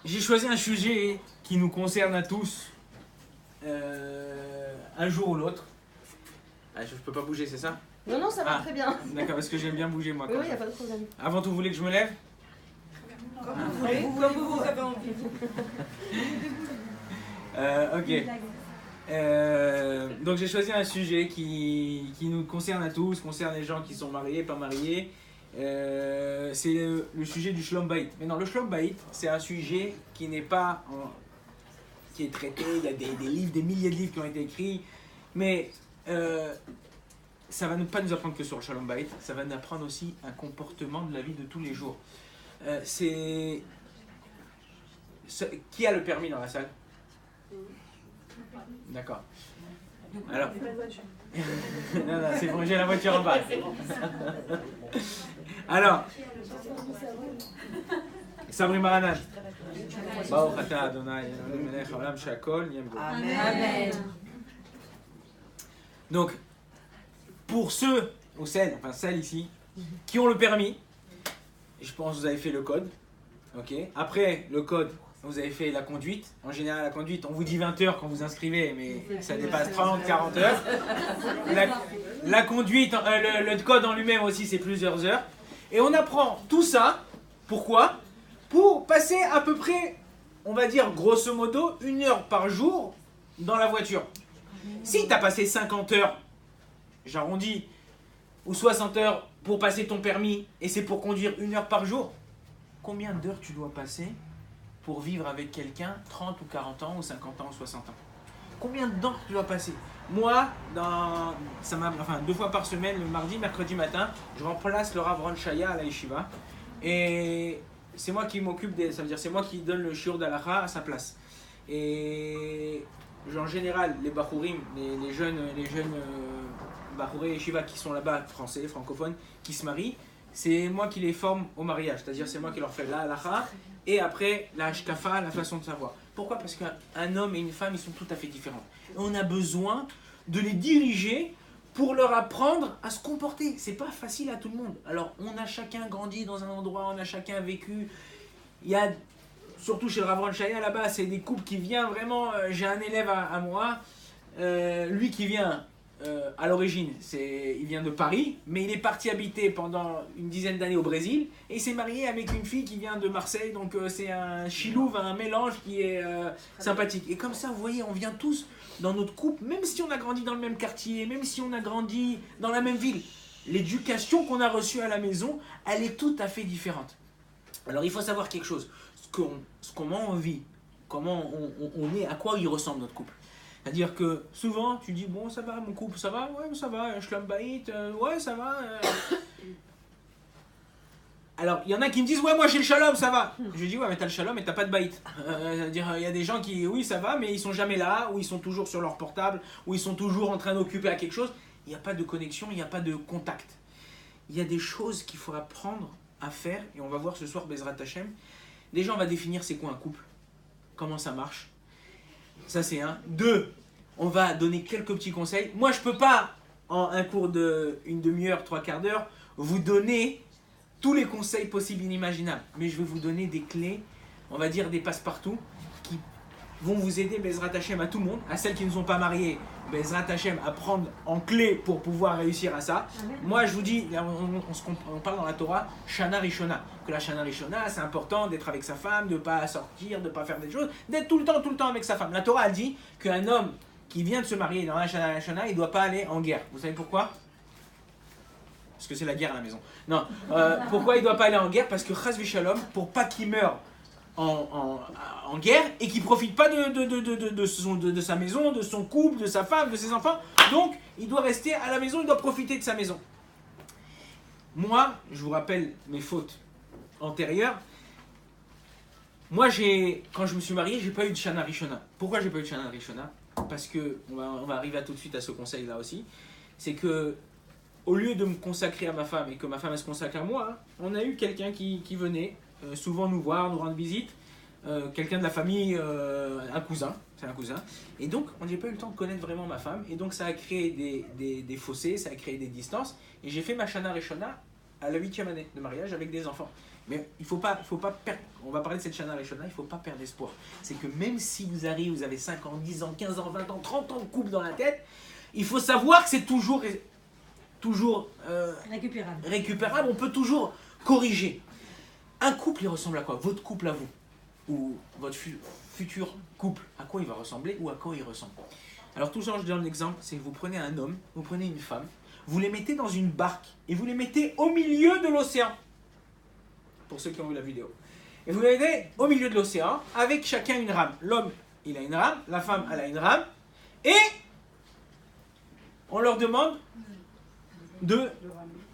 J'ai choisi un sujet qui nous concerne à tous, un jour ou l'autre. Ah, je peux pas bouger, c'est ça? Non, non, ça va très bien. D'accord, parce que j'aime bien bouger moi. Oui, il n'y a pas de problème. Avant tout, vous voulez que je me lève? Comme vous voulez, comme vous avez envie. Ok. Donc j'ai choisi un sujet qui nous concerne à tous, concerne les gens qui sont mariés, pas mariés. C'est le sujet du Shlom Bayit. Mais non, le Shlom Bayit, c'est un sujet qui n'est pas qui est traité. Il y a des livres, des milliers de livres qui ont été écrits, mais ça va pas nous apprendre que sur le Shalom Bayit, ça va nous apprendre aussi un comportement de la vie de tous les jours. Qui a le permis dans la salle? D'accord. Alors, non, c'est bon, j'ai la voiture en bas. Alors, Sabri Maranan. Amen. Donc, pour ceux, ou celles ici, qui ont le permis, je pense que vous avez fait le code. Ok. Après le code, vous avez fait la conduite. En général, la conduite, on vous dit 20 heures quand vous inscrivez, mais ça dépasse 30, 40 heures. La conduite, le code en lui-même aussi, c'est plusieurs heures. Et on apprend tout ça, pourquoi? Pour passer à peu près, on va dire grosso modo, 1 heure par jour dans la voiture. Si tu as passé 50 heures, j'arrondis, ou 60 heures pour passer ton permis, et c'est pour conduire 1 heure par jour, combien d'heures tu dois passer pour vivre avec quelqu'un 30 ou 40 ans, ou 50 ans, ou 60 ans? Combien de temps tu dois passer? Moi, 2 fois par semaine, le mardi, mercredi matin, je remplace le Rav Ron Shaya à la Yeshiva. Et c'est moi qui m'occupe ça veut dire c'est moi qui donne le shiur d'Alacha à sa place. Et en général, les Bachourim, les jeunes Bachouré Yeshiva qui sont là-bas, français, francophones, qui se marient, c'est moi qui les forme au mariage. C'est-à-dire c'est moi qui leur fais la halacha et après la hashkafa, la façon de savoir. Pourquoi? Parce qu'un homme et une femme, ils sont tout à fait différents. Et on a besoin de les diriger pour leur apprendre à se comporter. C'est pas facile à tout le monde. Alors, on a chacun grandi dans un endroit, on a chacun vécu. Il y a, surtout chez le Rav Ron Shaya là-bas, c'est des couples qui viennent vraiment. J'ai un élève à moi, lui qui vient. À l'origine, il vient de Paris, mais il est parti habiter pendant une dizaine d'années au Brésil et il s'est marié avec une fille qui vient de Marseille, donc c'est un chilouve, un mélange qui est sympathique. Et comme ça, vous voyez, on vient tous dans notre couple, même si on a grandi dans le même quartier, même si on a grandi dans la même ville. L'éducation qu'on a reçue à la maison, elle est tout à fait différente. Alors il faut savoir quelque chose, comment on vit, comment on est, à quoi il ressemble notre couple. C'est-à-dire que souvent tu dis bon ça va mon couple, ça va, ouais ça va, Shlom Bayit, ouais ça va. Alors il y en a qui me disent ouais moi j'ai le shalom, ça va. Je lui dis ouais mais t'as le shalom et t'as pas de bayit. C'est-à-dire il y a des gens qui oui ça va mais ils sont jamais là, ou ils sont toujours sur leur portable, ou ils sont toujours en train d'occuper à quelque chose. Il n'y a pas de connexion, il n'y a pas de contact. Il y a des choses qu'il faut apprendre à faire et on va voir ce soir Bezrat Hashem. Déjà on va définir c'est quoi un couple, comment ça marche. Ça c'est un. 2, on va donner quelques petits conseils. Moi je peux pas en un cours de une demi-heure, 3/4 d'heure vous donner tous les conseils possibles inimaginables. Mais je vais vous donner des clés, on va dire des passe-partout qui vont vous aider Bezrat Hashem à tout le monde, à celles qui ne sont pas mariées, Bezrat Hashem à prendre en clé pour pouvoir réussir à ça. Amen. Moi je vous dis, on parle dans la Torah, Shana Rishona, que la Shana Rishona c'est important d'être avec sa femme, de ne pas sortir, de ne pas faire des choses, d'être tout le temps avec sa femme. La Torah a dit qu'un homme qui vient de se marier dans la Shana Rishona, il ne doit pas aller en guerre. Vous savez pourquoi? Parce que c'est la guerre à la maison. Non, pourquoi il ne doit pas aller en guerre? Parce que Chas v'Shalom, pour pas qu'il meure en guerre et qui ne profite pas de sa maison, de son couple, de sa femme, de ses enfants. Donc, il doit rester à la maison, il doit profiter de sa maison. Moi, je vous rappelle mes fautes antérieures. Moi, quand je me suis marié, j'ai pas eu de Shana Rishona. Pourquoi j'ai pas eu de Shana Rishona? Parce que, on va arriver tout de suite à ce conseil-là aussi. C'est que, au lieu de me consacrer à ma femme et que ma femme elle se consacre à moi, on a eu quelqu'un qui venait souvent nous voir, nous rendre visite, quelqu'un de la famille, un cousin, c'est un cousin, et donc on n'a pas eu le temps de connaître vraiment ma femme, et donc ça a créé des fossés, ça a créé des distances, et j'ai fait ma Shana Rishona à la 8e année de mariage avec des enfants. Mais il faut pas perdre, on va parler de cette Shana Rishona, il ne faut pas perdre espoir. C'est que même si vous arrivez, vous avez 5 ans, 10 ans, 15 ans, 20 ans, 30 ans de couple dans la tête, il faut savoir que c'est toujours récupérable, on peut toujours corriger. Un couple, il ressemble à quoi? Votre couple à vous, ou votre futur couple, à quoi il va ressembler ou à quoi il ressemble? Alors tout ça, je donne l'exemple, c'est que vous prenez un homme, vous prenez une femme, vous les mettez dans une barque et vous les mettez au milieu de l'océan. Pour ceux qui ont vu la vidéo. Et vous les mettez au milieu de l'océan avec chacun une rame. L'homme, il a une rame, la femme, elle a une rame, et on leur demande de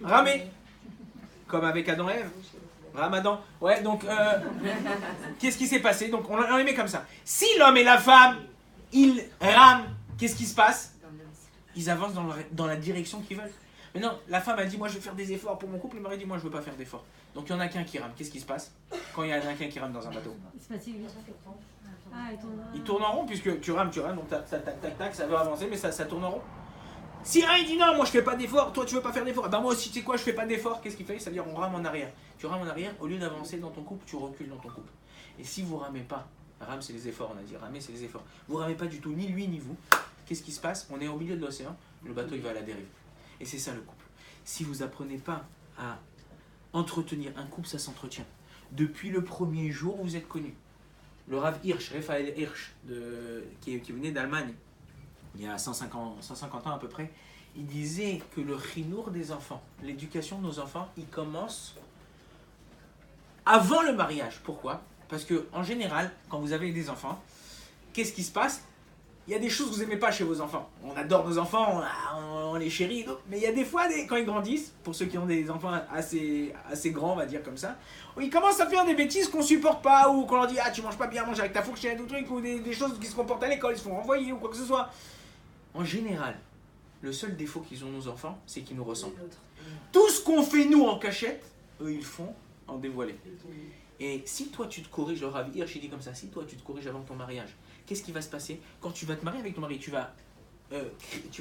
ramer, comme avec Adam et Ève. Ramadan. Ouais, donc, qu'est-ce qui s'est passé? Donc, on les met comme ça. Si l'homme et la femme, ils rament, qu'est-ce qui se passe? Ils avancent dans la direction qu'ils veulent. Mais non, la femme a dit, moi, je vais faire des efforts pour mon couple. Le mari dit, moi, je ne veux pas faire d'efforts. Donc, il y en a qu'un qui rame. Qu'est-ce qui se passe quand il y en a qu'un qui rame dans un bateau? Il tourne en rond, puisque tu rames, donc tac, tac, tac, ça veut avancer, mais ça tourne en rond. Si un il dit non, moi je fais pas d'effort, toi tu veux pas faire d'effort, ben moi aussi tu sais quoi, je fais pas d'effort, qu'est-ce qu'il fait? Ça veut dire on rame en arrière. Tu rames en arrière, au lieu d'avancer dans ton couple, tu recules dans ton couple. Et si vous ramez pas, rame c'est les efforts, on a dit, ramer c'est les efforts. Vous ramez pas du tout, ni lui ni vous, qu'est-ce qui se passe? On est au milieu de l'océan, le bateau il va à la dérive. Et c'est ça le couple. Si vous apprenez pas à entretenir un couple, ça s'entretient. Depuis le premier jour où vous êtes connus. Le Rav Hirsch, Raphaël Hirsch, qui venait d'Allemagne, il y a 150 ans à peu près, il disait que le chinour des enfants, l'éducation de nos enfants, il commence avant le mariage. Pourquoi? Parce que en général, quand vous avez des enfants, qu'est-ce qui se passe? Il y a des choses que vous n'aimez pas chez vos enfants. On adore nos enfants, on les chérit, mais il y a des fois, quand ils grandissent, pour ceux qui ont des enfants assez grands, on va dire comme ça, ils commencent à faire des bêtises qu'on ne supporte pas, ou qu'on leur dit « Ah, tu manges pas bien, mange avec ta fourchette » ou truc, ou des choses qui se comportent à l'école, ils se font renvoyer ou quoi que ce soit. En général, le seul défaut qu'ils ont nos enfants, c'est qu'ils nous ressemblent. Tout ce qu'on fait nous en cachette, eux ils font en dévoilé. Et si toi tu te corriges, le Rav Hirsch il dit comme ça, si toi tu te corriges avant ton mariage, qu'est-ce qui va se passer? Quand tu vas te marier avec ton mari, tu vas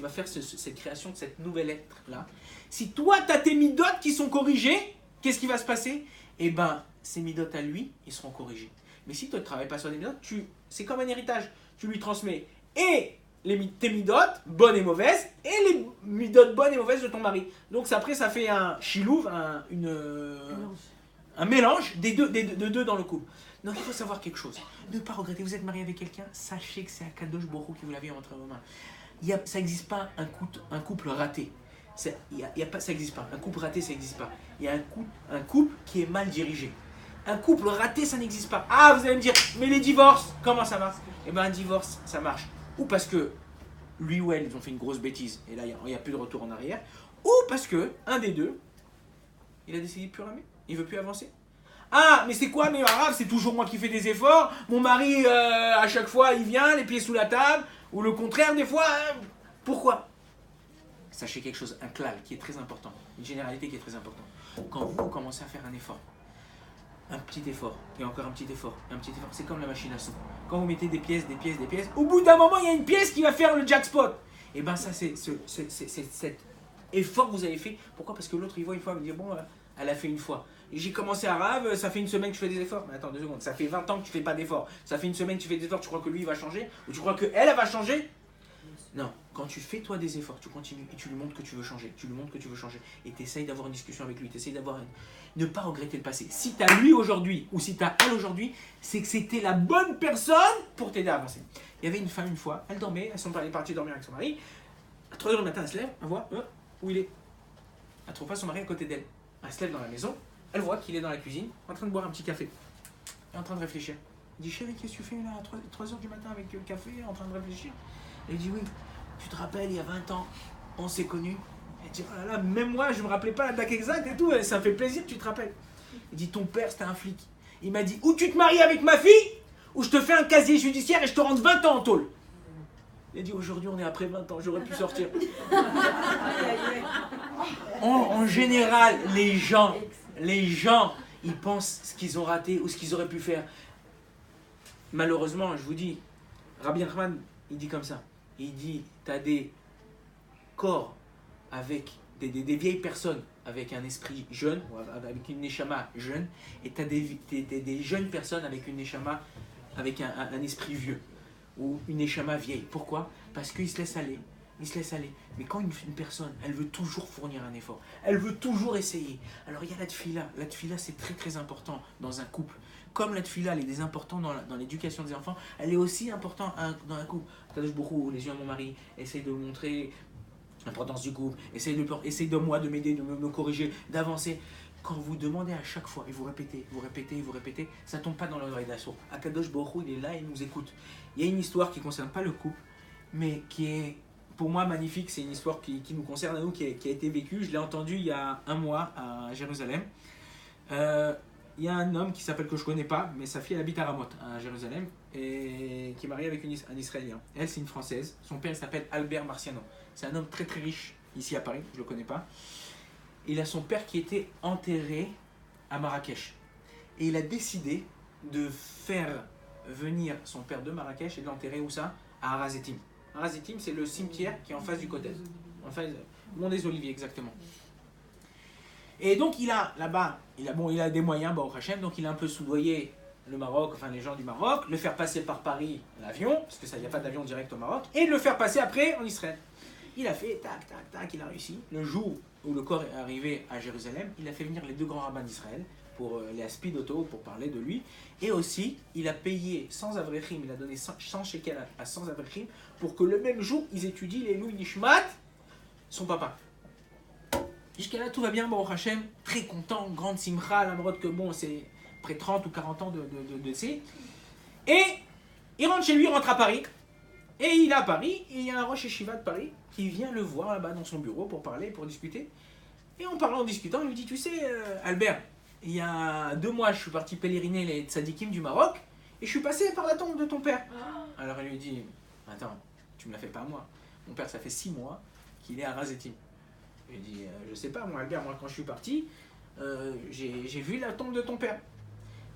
faire cette création de cette nouvelle être-là. Si toi tu as tes midotes qui sont corrigées, qu'est-ce qui va se passer? Eh bien, ces midotes à lui, ils seront corrigés. Mais si toi tu ne travailles pas sur les midotes, c'est comme un héritage. Tu lui transmets et tes midotes, bonnes et mauvaises, et les midotes bonnes et mauvaises de ton mari. Donc après, ça fait un chilouv, un mélange des deux dans le couple. Donc il faut savoir quelque chose. Ne pas regretter. Vous êtes marié avec quelqu'un, sachez que c'est Akadosh Baruch Hu qui vous l'avez entre vos mains. Ça n'existe pas un couple raté. Ça n'existe pas. Un couple raté, ça n'existe pas. Il y a un couple qui est mal dirigé. Un couple raté, ça n'existe pas. Ah, vous allez me dire, mais les divorces, comment ça marche? Eh bien, un divorce, ça marche. Ou parce que lui ou elle, ils ont fait une grosse bêtise, et là, il n'y a plus de retour en arrière. Ou parce que un des deux, il a décidé de plus ramer. Il ne veut plus avancer. Ah, mais c'est quoi, mais grave, c'est toujours moi qui fais des efforts. Mon mari, à chaque fois, il vient, les pieds sous la table. Ou le contraire, des fois. Pourquoi? Sachez quelque chose, un klal qui est très important. Une généralité qui est très importante. Quand vous commencez à faire un effort, un petit effort, et encore un petit effort, et un petit effort, c'est comme la machine à sous. Quand vous mettez des pièces, au bout d'un moment, il y a une pièce qui va faire le jackpot. Et bien ça, c'est cet effort que vous avez fait. Pourquoi? Parce que l'autre, il voit une fois, il me dit, bon, elle a fait une fois. Et j'ai commencé à Rav, ça fait une semaine que je fais des efforts. Mais attends 2 secondes, ça fait 20 ans que tu fais pas d'efforts. Ça fait une semaine que tu fais des efforts, tu crois que lui, il va changer? Ou tu crois qu'elle va changer? Non, quand tu fais toi des efforts, tu continues et tu lui montres que tu veux changer, et tu essayes d'avoir une discussion avec lui, tu essayes d'avoir ne pas regretter le passé. Si tu as lui aujourd'hui ou si tu as elle aujourd'hui, c'est que c'était la bonne personne pour t'aider à avancer. Il y avait une femme une fois, elle dormait, elle est partie dormir avec son mari, à 3h du matin elle se lève, elle voit où il est. Elle ne trouve pas son mari à côté d'elle. Elle se lève dans la maison, elle voit qu'il est dans la cuisine, en train de boire un petit café, en train de réfléchir. Elle dit, chérie, qu'est-ce que tu fais là à 3h du matin avec le café, en train de réfléchir? Elle dit, oui. Tu te rappelles, il y a 20 ans, on s'est connus. Elle dit, oh là là, même moi, je ne me rappelais pas la date exacte et tout, ça me fait plaisir que tu te rappelles. Il dit, ton père, c'était un flic. Il m'a dit, ou tu te maries avec ma fille, ou je te fais un casier judiciaire et je te rentre 20 ans en tôle. Il a dit, aujourd'hui, on est après 20 ans, j'aurais pu sortir. En général, les gens, ils pensent ce qu'ils ont raté ou ce qu'ils auraient pu faire. Malheureusement, je vous dis, Rabbi Nachman, il dit comme ça. Il dit, tu as des corps avec des vieilles personnes avec un esprit jeune, avec une neshama jeune, et tu as des jeunes personnes avec une neshama, avec un esprit vieux, ou une neshama vieille. Pourquoi? Parce qu'ils se laissent aller. Ils se laissent aller. Mais quand une personne, elle veut toujours fournir un effort, elle veut toujours essayer. Alors il y a la tfila. La tfila, c'est très très important dans un couple. Comme la tfila, elle est importante dans l'éducation des enfants, elle est aussi importante dans un couple. Kadosh Baruch Hu, les yeux à mon mari, essaye de montrer l'importance du couple, essaye de moi de m'aider, de me corriger, d'avancer. Quand vous demandez à chaque fois, et vous répétez, ça ne tombe pas dans l'oreille d'assaut. Akadosh Baruch Hu, il est là, il nous écoute. Il y a une histoire qui ne concerne pas le couple, mais qui est pour moi magnifique. C'est une histoire qui nous concerne à nous, qui a été vécue. Je l'ai entendue il y a un mois à Jérusalem. Il y a un homme qui s'appelle, que je ne connais pas, mais sa fille elle habite à Ramoth, à Jérusalem, et qui est mariée avec un Israélien. Elle, c'est une Française. Son père s'appelle Albert Marciano. C'est un homme très très riche, ici à Paris, je ne le connais pas. Il a son père qui était enterré à Marrakech. Et il a décidé de faire venir son père de Marrakech et de l'enterrer où ça? À Harazetim. Harazetim, c'est le cimetière qui est en face du Kotel. Enfin, le Mont des Oliviers, exactement. Et donc, il a là-bas, il a des moyens, Baruch Hashem, donc il a un peu soudoyé le Maroc, enfin les gens du Maroc, le faire passer par Paris, l'avion, parce que ça, il n'y a pas d'avion direct au Maroc, et le faire passer après en Israël. Il a fait tac, tac, tac, il a réussi. Le jour où le corps est arrivé à Jérusalem, il a fait venir les deux grands rabbins d'Israël pour les Aspid Auto, pour parler de lui. Et aussi, il a payé 100 avrechim, il a donné 100 shekels à 100 avrechim pour que le même jour, ils étudient les Louis Nishmat, son papa. Jusqu'à là, tout va bien, Baruch Hashem, très content, grande simcha, la morote que bon, c'est près 30 ou 40 ans de décès. Et il rentre chez lui, il rentre à Paris. Et il est à Paris, et il y a un Rosh Yeshiva de Paris qui vient le voir là-bas dans son bureau pour parler, pour discuter. Et en parlant, en discutant, il lui dit, tu sais, Albert, il y a 2 mois, je suis parti pèleriner les tzadikim du Maroc, et je suis passé par la tombe de ton père. Alors il lui dit, attends, tu me la fais pas à moi. Mon père, ça fait 6 mois qu'il est à Harazetim. Il dit, je sais pas, moi Albert, moi quand je suis parti, j'ai vu la tombe de ton père.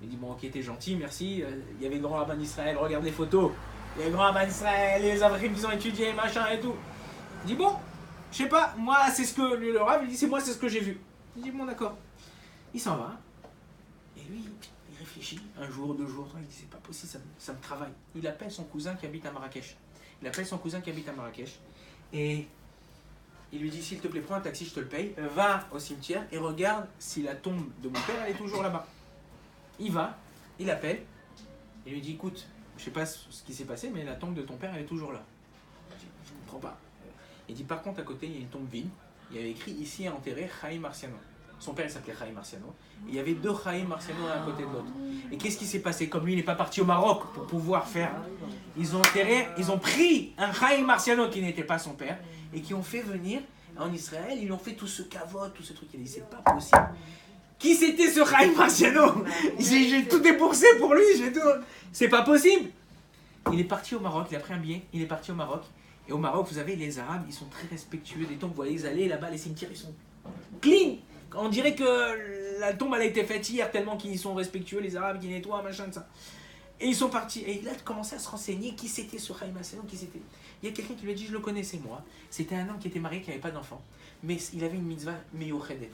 Il dit, bon ok, t'es gentil, merci. Il y avait le grand rabbin d'Israël, regarde les photos. Les grands rabbins d'Israël, les Avrim qui ont étudié, machin et tout. Il dit, bon, je sais pas, moi c'est ce que le rabbin, il dit, c'est ce que j'ai vu. Il dit, bon d'accord. Il s'en va. Et lui, il réfléchit, 1 jour, 2 jours, 3, il dit, c'est pas possible, ça me travaille. Il appelle son cousin qui habite à Marrakech. Et il lui dit, s'il te plaît, prends un taxi, je te le paye, va au cimetière et regarde si la tombe de mon père, elle est toujours là-bas. Il va, il appelle, et lui dit, écoute, je sais pas ce qui s'est passé, mais la tombe de ton père, elle est toujours là. Je ne comprends pas. Il dit, par contre, à côté, il y a une tombe vide, il y avait écrit, ici est enterré Chaim Marciano. Son père, il s'appelait Chaim Marciano. Et il y avait 2 Chaim Marciano l'un à côté de l'autre. Et qu'est-ce qui s'est passé? Comme lui, il n'est pas parti au Maroc pour pouvoir faire. Ils ont pris un Chaim Marciano qui n'était pas son père, et qui ont fait venir en Israël, ils ont fait tout ce cavote, tout ce truc. Il a dit, c'est pas possible. Qui c'était ce Chaim Marciano? J'ai tout déboursé pour lui, c'est pas possible. Il est parti au Maroc, il a pris un billet, il est parti au Maroc. Et au Maroc, vous savez, les Arabes, ils sont très respectueux des tombes. Vous voyez, ils allaient là-bas, les cimetières, ils sont clean. On dirait que la tombe, elle a été faite hier, tellement qu'ils sont respectueux, les Arabes qui nettoient, machin, de ça. Et ils sont partis. Et il a commencé à se renseigner qui c'était ce Chaim Marciano, qui c'était. Il y a quelqu'un qui lui a dit, je le connaissais moi. C'était un homme qui était marié, qui n'avait pas d'enfant. Mais il avait une mitzvah meyouchedet.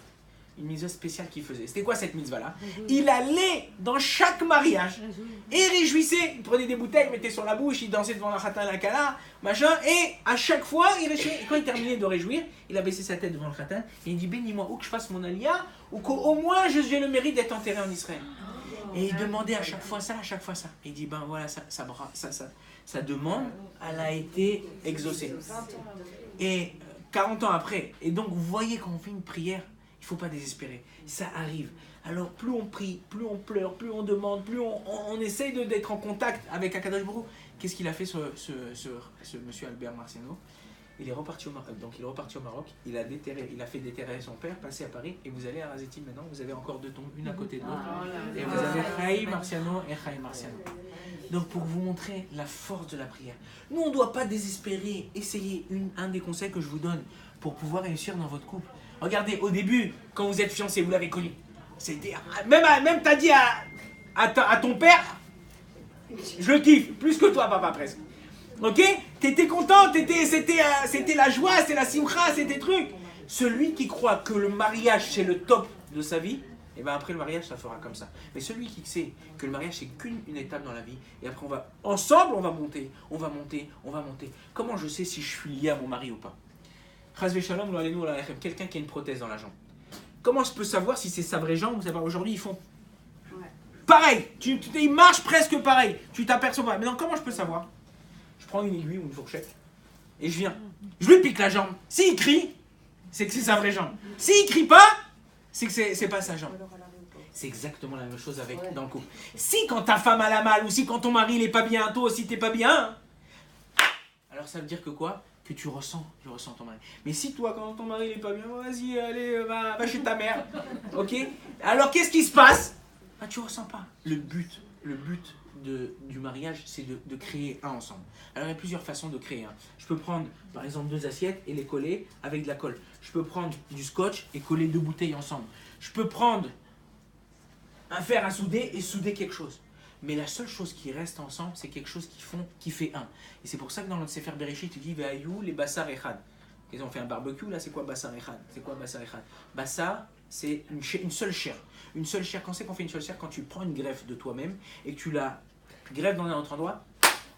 Une mitzvah spéciale qu'il faisait. C'était quoi cette mitzvah-là? Il allait dans chaque mariage et réjouissait. Il prenait des bouteilles, il mettait sur la bouche, il dansait devant la khatan la kala, machin. Et à chaque fois, il réjouissait. Et quand il terminait de réjouir, il a baissé sa tête devant le khatan et il dit, bénis-moi, ou que je fasse mon alia, ou qu'au moins j'ai le mérite d'être enterré en Israël. Et il demandait à chaque fois ça. Et il dit, ben voilà, sa demande, elle a été exaucée. Et 40 ans après, et donc vous voyez quand on fait une prière, il ne faut pas désespérer, ça arrive. Alors plus on prie, plus on pleure, plus on demande, plus on essaye d'être en contact avec Akadosh Baruch Hu. Qu'est-ce qu'il a fait ce monsieur Albert Marciano? Il est reparti au Maroc. Donc il est reparti au Maroc, il a fait déterrer son père, passé à Paris, et vous allez à Harazetim maintenant, vous avez encore 2 tombes, une à côté de l'autre. Et vous avez Chaim Marciano et Chaim Marciano. Donc pour vous montrer la force de la prière. Nous on ne doit pas désespérer, essayez un des conseils que je vous donne pour pouvoir réussir dans votre couple. Regardez, au début, quand vous êtes fiancés, vous l'avez connu. C'était même t'as dit à ton père, je le kiffe, plus que toi papa presque. Ok? T'étais content, c'était la joie, c'était la simcha, c'était truc. Celui qui croit que le mariage c'est le top de sa vie, et bien après le mariage ça fera comme ça. Mais celui qui sait que le mariage c'est qu'une étape dans la vie, et après on va ensemble on va monter, on va monter, on va monter. Comment je sais si je suis lié à mon mari ou pas? Chazvé shalom, quelqu'un qui a une prothèse dans la jambe. Comment je peux savoir si c'est sa vraie jambe ou sa vraie... Aujourd'hui ils font pareil, ils marchent presque pareil, tu t'aperçois pas. Maintenant comment je peux savoir? Je prends une aiguille ou une fourchette et je viens, je lui pique la jambe. S'il crie, c'est que c'est sa vraie jambe. S'il crie pas, c'est que c'est pas sa jambe. C'est exactement la même chose avec dans le couple. Si quand ta femme a la mal ou si quand ton mari il est pas bien, toi aussi t'es pas bien, alors ça veut dire que quoi? Que tu ressens ton mari. Mais si toi quand ton mari il est pas bien, vas-y, allez, va chez ta mère, ok? Alors qu'est-ce qui se passe? Ah, tu ressens pas. Le but du mariage, c'est de créer un ensemble. Alors il y a plusieurs façons de créer un. Je peux prendre par exemple 2 assiettes et les coller avec de la colle. Je peux prendre du scotch et coller 2 bouteilles ensemble. Je peux prendre un fer à souder et souder quelque chose. Mais la seule chose qui reste ensemble, c'est quelque chose qui fait un. Et c'est pour ça que dans notre Sefer Bereshit, tu dis Ve'ayou les Bassar Echad. Ils ont fait un barbecue, là c'est quoi Bassar Echad? C'est quoi Bassar Echad? Bassar, c'est une seule chair. Une seule chair, quand c'est qu'on fait une seule chair? Quand tu prends une greffe de toi-même et que tu la greffes dans un autre endroit,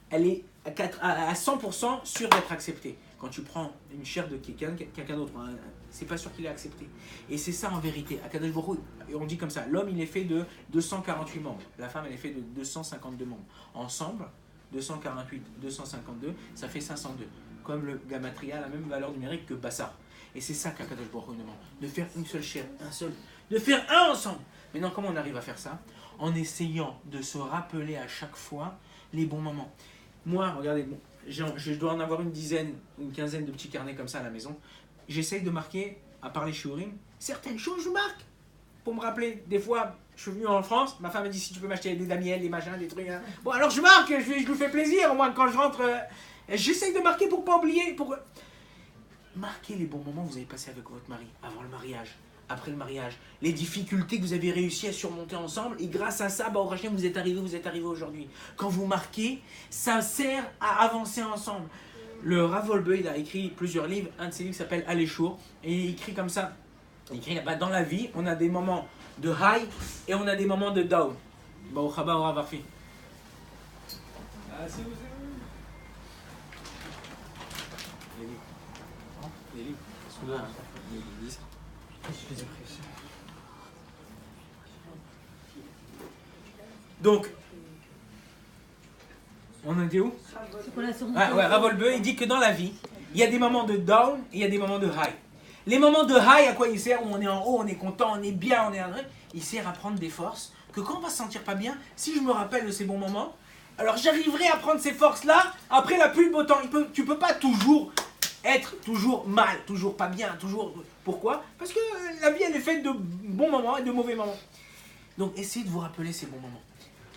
elle est à 100% sûre d'être acceptée. Quand tu prends une chair de quelqu'un d'autre, hein, c'est pas sûr qu'il est accepté. Et c'est ça en vérité. Akadosh Baruch Hu, on dit comme ça, l'homme il est fait de 248 membres, la femme elle est fait de 252 membres. Ensemble, 248, 252, ça fait 502. Comme le Gamatria a la même valeur numérique que Bassar. Et c'est ça qu'Akadosh Baruch Hu demande, de faire une seule chair, de faire un ensemble. Maintenant, comment on arrive à faire ça? En essayant de se rappeler à chaque fois les bons moments. Moi, regardez, bon, je dois en avoir une dizaine, une quinzaine de petits carnets comme ça à la maison. J'essaye de marquer, à part les shiurim, certaines choses je marque. Pour me rappeler, des fois, je suis venu en France, ma femme m'a dit si tu peux m'acheter des Daniel, des machins, des trucs. Hein. Bon, alors je marque, je lui fais plaisir, au moins quand je rentre. J'essaye de marquer pour ne pas oublier. Marquez les bons moments que vous avez passés avec votre mari, avant le mariage, après le mariage, les difficultés que vous avez réussi à surmonter ensemble, et grâce à ça, au Hachem, vous êtes arrivé aujourd'hui. Quand vous marquez, ça sert à avancer ensemble. Le Rav Wolbe, il a écrit plusieurs livres, un de ses livres s'appelle Aléchour, et il écrit comme ça. Il écrit, dans la vie, on a des moments de high et on a des moments de down. Baruch haba au Rav Arfi. Les livres. Les disques. Donc, on était où? Rav Wolbe, il dit que dans la vie, il y a des moments de down et il y a des moments de high. Les moments de high, à quoi il sert? Où on est en haut, on est content, on est bien, on est heureux. Il sert à prendre des forces que quand on va se sentir pas bien, si je me rappelle de ces bons moments, alors j'arriverai à prendre ces forces-là après la pluie de beau temps. Tu peux pas toujours être toujours mal, toujours pas bien, toujours... Pourquoi? Parce que la vie, elle est faite de bons moments et de mauvais moments. Donc, essayez de vous rappeler ces bons moments.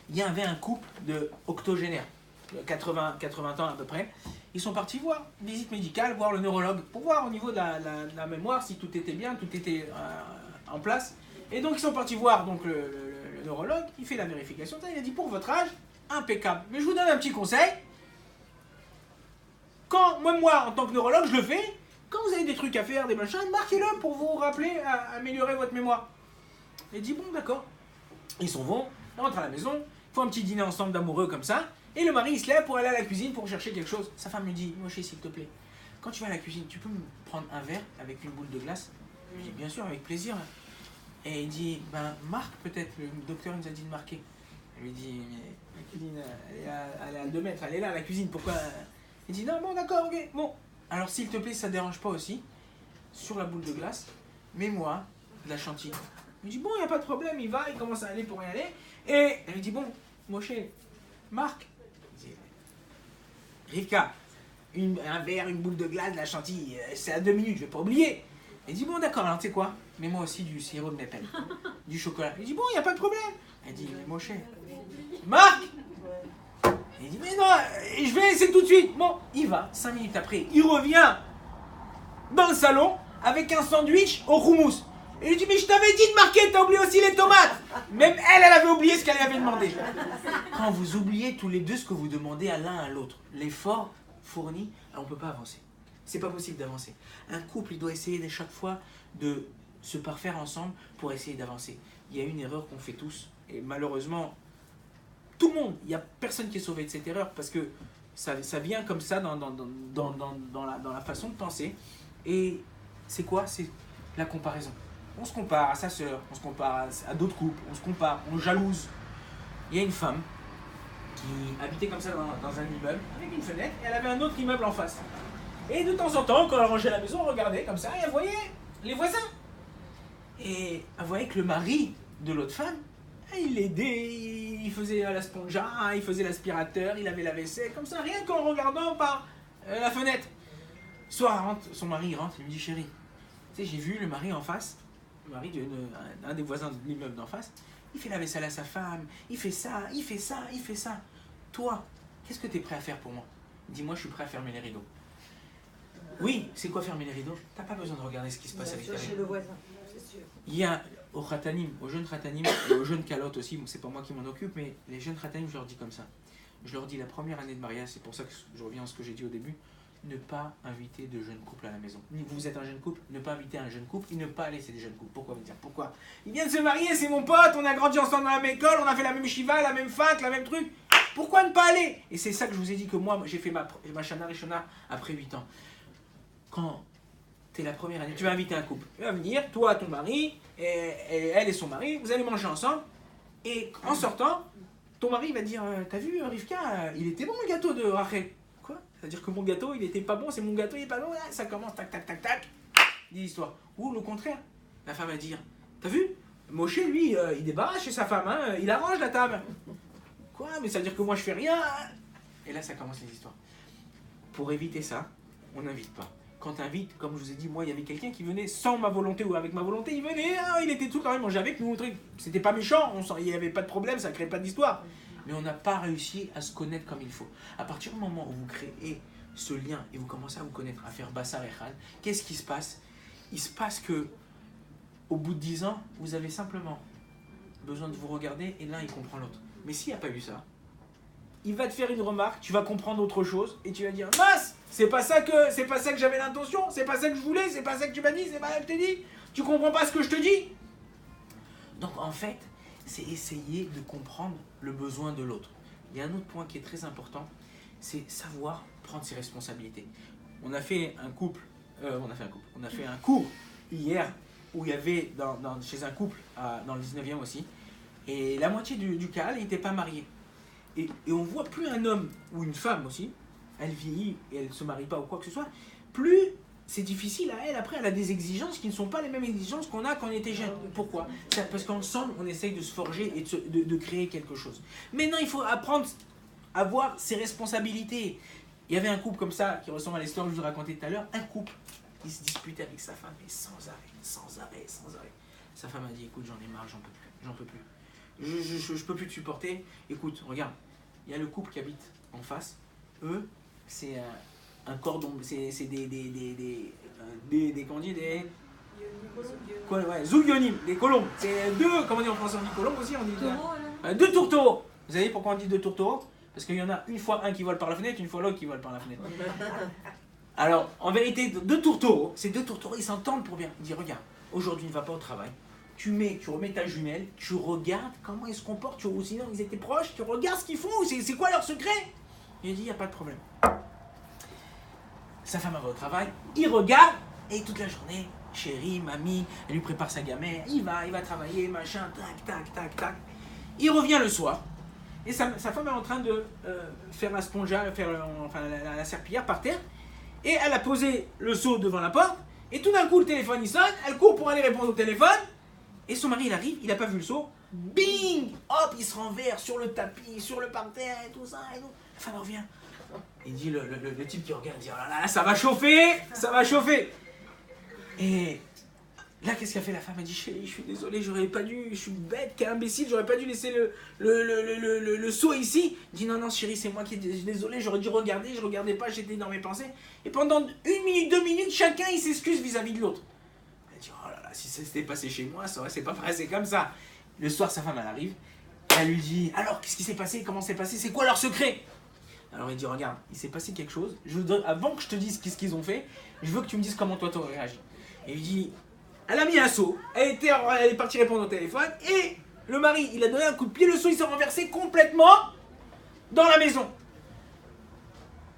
Il y avait un couple de octogénaires, 80 ans à peu près. Ils sont partis voir, visite médicale, voir le neurologue, pour voir au niveau de la mémoire si tout était bien, tout était en place. Et donc, ils sont partis voir donc, le neurologue, il fait la vérification. Il a dit, pour votre âge, impeccable. Mais je vous donne un petit conseil. Quand, moi, en tant que neurologue, je le fais, quand vous avez des trucs à faire, des machins, marquez-le pour vous rappeler à améliorer votre mémoire. Il dit, bon, d'accord. Ils sont bons, ils rentrent à la maison, ils font un petit dîner ensemble d'amoureux comme ça, et le mari, il se lève pour aller à la cuisine pour chercher quelque chose. Sa femme lui dit, Moshe, s'il te plaît, quand tu vas à la cuisine, tu peux me prendre un verre avec une boule de glace? Je dis, bien sûr, avec plaisir. Et il dit, marque peut-être, le docteur nous a dit de marquer. Elle lui dit, mais la cuisine, elle est à 2 mètres, elle est là, la cuisine, pourquoi? Il dit, non, bon, d'accord, ok, bon. Alors, s'il te plaît, ça ne dérange pas aussi, sur la boule de glace, mets-moi de la chantilly. Il me dit, bon, il n'y a pas de problème, il va, il commence à aller pour y aller. Et elle lui dit, bon, Moshe, marque. Il dit, Rivka, un verre, une boule de glace, de la chantilly, c'est à 2 minutes, je ne vais pas oublier. Elle dit, bon, d'accord, alors tu sais quoi, mets-moi aussi du sirop de maple, du chocolat. Il dit, bon, il n'y a pas de problème. Elle dit, mais Moshe, marque. Il dit, mais non, je vais essayer tout de suite. Bon, il va, 5 minutes après, il revient dans le salon avec un sandwich au houmous. Et il lui dit, mais je t'avais dit de marquer, t'as oublié aussi les tomates. Même elle avait oublié ce qu'elle avait demandé. Quand vous oubliez tous les deux ce que vous demandez à l'un à l'autre, l'effort fourni, alors on ne peut pas avancer. c'est pas possible d'avancer. Un couple, il doit essayer à chaque fois de se parfaire ensemble pour essayer d'avancer. Il y a une erreur qu'on fait tous, et malheureusement, tout le monde, il n'y a personne qui est sauvé de cette erreur, parce que ça vient comme ça dans la façon de penser. Et c'est quoi? C'est la comparaison. On se compare à sa sœur, on se compare à d'autres couples, on se compare, on jalouse. Il y a une femme qui habitait comme ça dans un immeuble, avec une fenêtre, et elle avait un autre immeuble en face. Et de temps en temps, quand elle rangeait la maison, elle regardait comme ça, et elle voyait les voisins. Et elle voyait que le mari de l'autre femme, il l'aidait, il faisait la spongia, il faisait l'aspirateur, il avait la vaisselle, comme ça, rien qu'en regardant par la fenêtre. Soir, son mari rentre, il me dit, chérie, tu sais, j'ai vu le mari en face, le mari d'un des voisins de l'immeuble d'en face, il fait la vaisselle à sa femme, il fait ça, il fait ça, il fait ça. Toi, qu'est-ce que tu es prêt à faire pour moi? Il dit, moi, je suis prêt à fermer les rideaux. Oui, c'est quoi fermer les rideaux? T'as pas besoin de regarder ce qui se passe avec ta chez le voisin, c'est sûr. Il y a aux khatanim, aux jeunes khatanim et aux jeunes calottes aussi, bon, c'est pas moi qui m'en occupe, mais les jeunes khatanim, je leur dis comme ça. Je leur dis la première année de mariage, c'est pour ça que je reviens à ce que j'ai dit au début, ne pas inviter de jeunes couples à la maison. Vous êtes un jeune couple, ne pas inviter un jeune couple et ne pas laisser des jeunes couples. Pourquoi vous dire? Pourquoi? Il vient de se marier, c'est mon pote, on a grandi ensemble dans la même école, on a fait la même shiva, la même fac, la même truc. Pourquoi ne pas aller? Et c'est ça que je vous ai dit que moi, j'ai fait ma Shana Rishona après 8 ans. Quand t'es la première année, tu vas inviter un couple. Tu vas venir, toi, ton mari, et elle et son mari, vous allez manger ensemble. Et en sortant, ton mari va dire, t'as vu Rivka, il était bon le gâteau de Rachel. Quoi? C'est-à-dire que mon gâteau, il était pas bon, c'est mon gâteau, il est pas bon. Là, ça commence, tac, tac, tac, tac. Dit l'histoire. Ou le contraire, la femme va dire, t'as vu Moshe, lui, il débarrasse chez sa femme, hein, il arrange la table. Quoi? Mais ça veut dire que moi, je fais rien. Et là, ça commence les histoires. Pour éviter ça, on n'invite pas. Quand tu invites, comme je vous ai dit, moi, il y avait quelqu'un qui venait sans ma volonté ou avec ma volonté, il venait, il était tout le temps, il mangeait avec nous, c'était pas méchant, il n'y avait pas de problème, ça ne crée pas d'histoire. Mais on n'a pas réussi à se connaître comme il faut. À partir du moment où vous créez ce lien et vous commencez à vous connaître, à faire Bassar Echad, qu'est-ce qui se passe? Il se passe que, au bout de 10 ans, vous avez simplement besoin de vous regarder et l'un, il comprend l'autre. Mais s'il n'y a pas eu ça, il va te faire une remarque, tu vas comprendre autre chose et tu vas dire mince, c'est pas ça que j'avais l'intention, c'est pas ça que je voulais, c'est pas ça que tu m'as dit, c'est pas ça que je t'ai dit, tu comprends pas ce que je te dis. Donc en fait, c'est essayer de comprendre le besoin de l'autre. Il y a un autre point qui est très important, c'est savoir prendre ses responsabilités. On a fait un cours hier où il y avait chez un couple dans le 19e aussi, et la moitié du cas, il n'était pas marié. Et on voit plus un homme ou une femme aussi, elle vieillit et elle ne se marie pas ou quoi que ce soit, plus c'est difficile à elle, après elle a des exigences qui ne sont pas les mêmes exigences qu'on a quand on était jeune. Pourquoi? Parce qu'ensemble on essaye de se forger et de créer quelque chose. Maintenant il faut apprendre à voir ses responsabilités. Il y avait un couple comme ça qui ressemble à l'histoire que je vous racontais tout à l'heure, un couple qui se disputait avec sa femme, mais sans arrêt. Sa femme a dit écoute, j'en ai marre, j'en peux plus. Je peux plus te supporter. Écoute, regarde, il y a le couple qui habite en face. Eux, c'est un cordon, c'est des quoi, ouais, zougionim, des colombes. C'est deux, comment on dit en français, on dit colombes aussi, on dit deux tourtereaux. Vous savez pourquoi on dit deux tourtereaux? Parce qu'il y en a une fois un qui vole par la fenêtre, une fois l'autre qui vole par la fenêtre. Alors, en vérité, deux tourtereaux, ces deux tourtereaux, ils s'entendent pour bien. Ils disent, regarde, aujourd'hui, ne va pas au travail. Tu remets ta jumelle, tu regardes comment ils se comportent, ou sinon ils étaient proches, tu regardes ce qu'ils font, c'est quoi leur secret? Il dit, il n'y a pas de problème. Sa femme va au travail, il regarde, et toute la journée, chérie, mamie, elle lui prépare sa gamelle, il va travailler, machin, tac. Il revient le soir, et sa femme est en train de faire la spongia, la serpillière par terre, et elle a posé le seau devant la porte, et tout d'un coup le téléphone il sonne, elle court pour aller répondre au téléphone, et son mari il arrive, il n'a pas vu le seau, bing, hop, il se renverse sur le tapis, sur le parterre et tout ça, et tout. La femme revient. Il dit, le type qui regarde, il dit, oh là là, ça va chauffer. Et là, qu'est-ce qu'a fait la femme? Elle dit, chérie, je suis désolé, j'aurais pas dû, je suis bête, quel imbécile, j'aurais pas dû laisser le seau ici. Il dit, non, chérie, c'est moi qui suis désolé, j'aurais dû regarder, je regardais pas, j'étais dans mes pensées. Et pendant 1 minute, 2 minutes, chacun, il s'excuse vis-à-vis de l'autre. Elle dit, oh là là, si ça s'était passé chez moi, ça aurait pas passé comme ça. Le soir, sa femme, elle arrive, elle lui dit, alors, qu'est-ce qui s'est passé? Comment c'est passé? C'est quoi leur secret? Alors il dit, regarde, il s'est passé quelque chose. Avant que je te dise qu'est-ce qu'ils ont fait, je veux que tu me dises comment toi t'aurais réagi. Et il dit, elle a mis un seau, elle est partie répondre au téléphone, et le mari, il a donné un coup de pied, le seau il s'est renversé complètement dans la maison.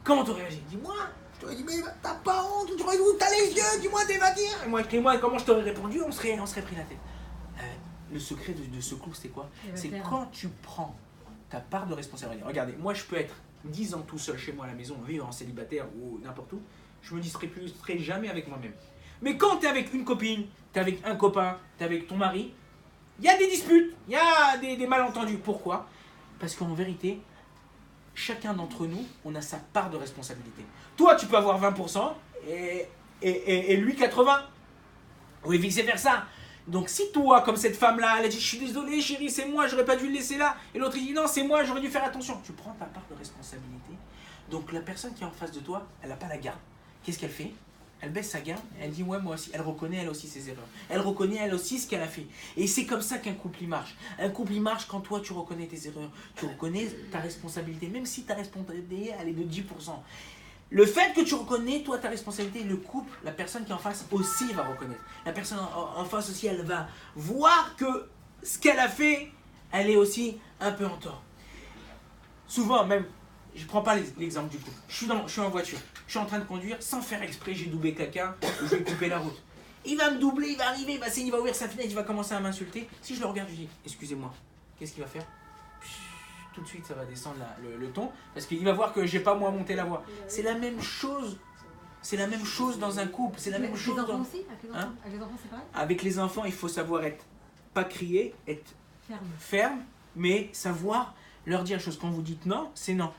Comment t'aurais réagi? Dis-moi. Je t'aurais dit, mais t'as pas honte, tu aurais dit où t'as les yeux, dis-moi, t'es va dire. Et moi, comment je t'aurais répondu, on serait pris la tête. Le secret de ce coup, c'est quoi? C'est quand tu prends ta part de responsabilité. Regardez, moi je peux être 10 ans tout seul chez moi à la maison, vivre en célibataire ou n'importe où, je me distraiterai jamais avec moi-même. Mais quand tu es avec une copine, tu es avec un copain, tu es avec ton mari, il y a des disputes, il y a des malentendus. Pourquoi? Parce qu'en vérité, chacun d'entre nous, on a sa part de responsabilité. Toi, tu peux avoir 20% et lui 80%. Oui, vice-versa. Donc si toi, comme cette femme-là, elle a dit « Je suis désolé chérie, c'est moi, j'aurais pas dû le laisser là » et l'autre il dit « Non, c'est moi, j'aurais dû faire attention », tu prends ta part de responsabilité. Donc la personne qui est en face de toi, elle n'a pas la garde. Qu'est-ce qu'elle fait? Elle baisse sa garde, elle dit « Ouais, moi aussi », elle reconnaît elle aussi ses erreurs. Elle reconnaît elle aussi ce qu'elle a fait. Et c'est comme ça qu'un couple il marche. Un couple il marche quand toi tu reconnais tes erreurs, tu reconnais ta responsabilité, même si ta responsabilité elle est de 10%. Le fait que tu reconnais, toi, ta responsabilité, le couple, la personne qui est en face aussi va reconnaître. La personne en face aussi, elle va voir que ce qu'elle a fait, elle est aussi un peu en tort. Souvent, même, je ne prends pas l'exemple du couple. Je suis en voiture, je suis en train de conduire, sans faire exprès, j'ai doublé quelqu'un, ou je vais couper la route. Il va me doubler, il va arriver, il va ouvrir sa fenêtre, il va commencer à m'insulter. Si je le regarde, je dis, excusez-moi, qu'est-ce qu'il va faire? Tout de suite ça va descendre le ton parce qu'il va voir que j'ai pas moi monté la voix. C'est la même chose. C'est la même chose dans un couple. C'est la même chose. Avec les enfants aussi. Avec les enfants c'est pareil. Avec les enfants il faut savoir être pas crier, être ferme, mais savoir leur dire les choses. Quand vous dites non, c'est non.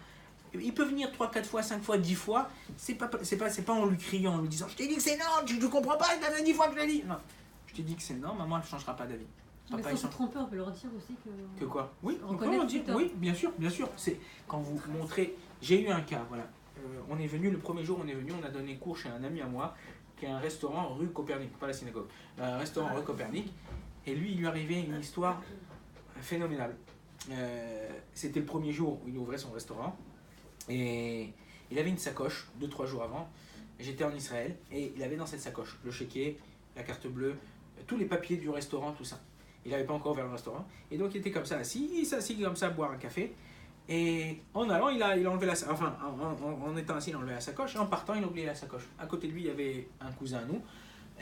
Il peut venir 3, 4 fois, 5 fois, 10 fois. C'est pas en lui criant, en lui disant je t'ai dit que c'est non, tu comprends pas, il fait 10 fois que je l'ai dit. Non. Je t'ai dit que c'est non, maman elle ne changera pas d'avis. Mais sans se tromper, on peut leur dire aussi que... Que quoi? Oui, on peut leur dire, oui, bien sûr. C'est quand vous montrez... J'ai eu un cas, voilà. On est venu, le premier jour, on a donné cours chez un ami à moi, qui a un restaurant rue Copernic, pas la synagogue, un restaurant rue Copernic, et lui, il lui arrivait une histoire phénoménale. C'était le premier jour où il ouvrait son restaurant, et il avait une sacoche, 2-3 jours avant, j'étais en Israël, et il avait dans cette sacoche le chéquier, la carte bleue, tous les papiers du restaurant, tout ça. Il n'avait pas encore ouvert le restaurant. Et donc il était comme ça assis, il s'assit comme ça à boire un café. Et en allant, il a enlevé la sacoche. Enfin, en étant assis, il a enlevé la sacoche. Et en partant, il a oublié la sacoche. À côté de lui, il y avait un cousin à nous.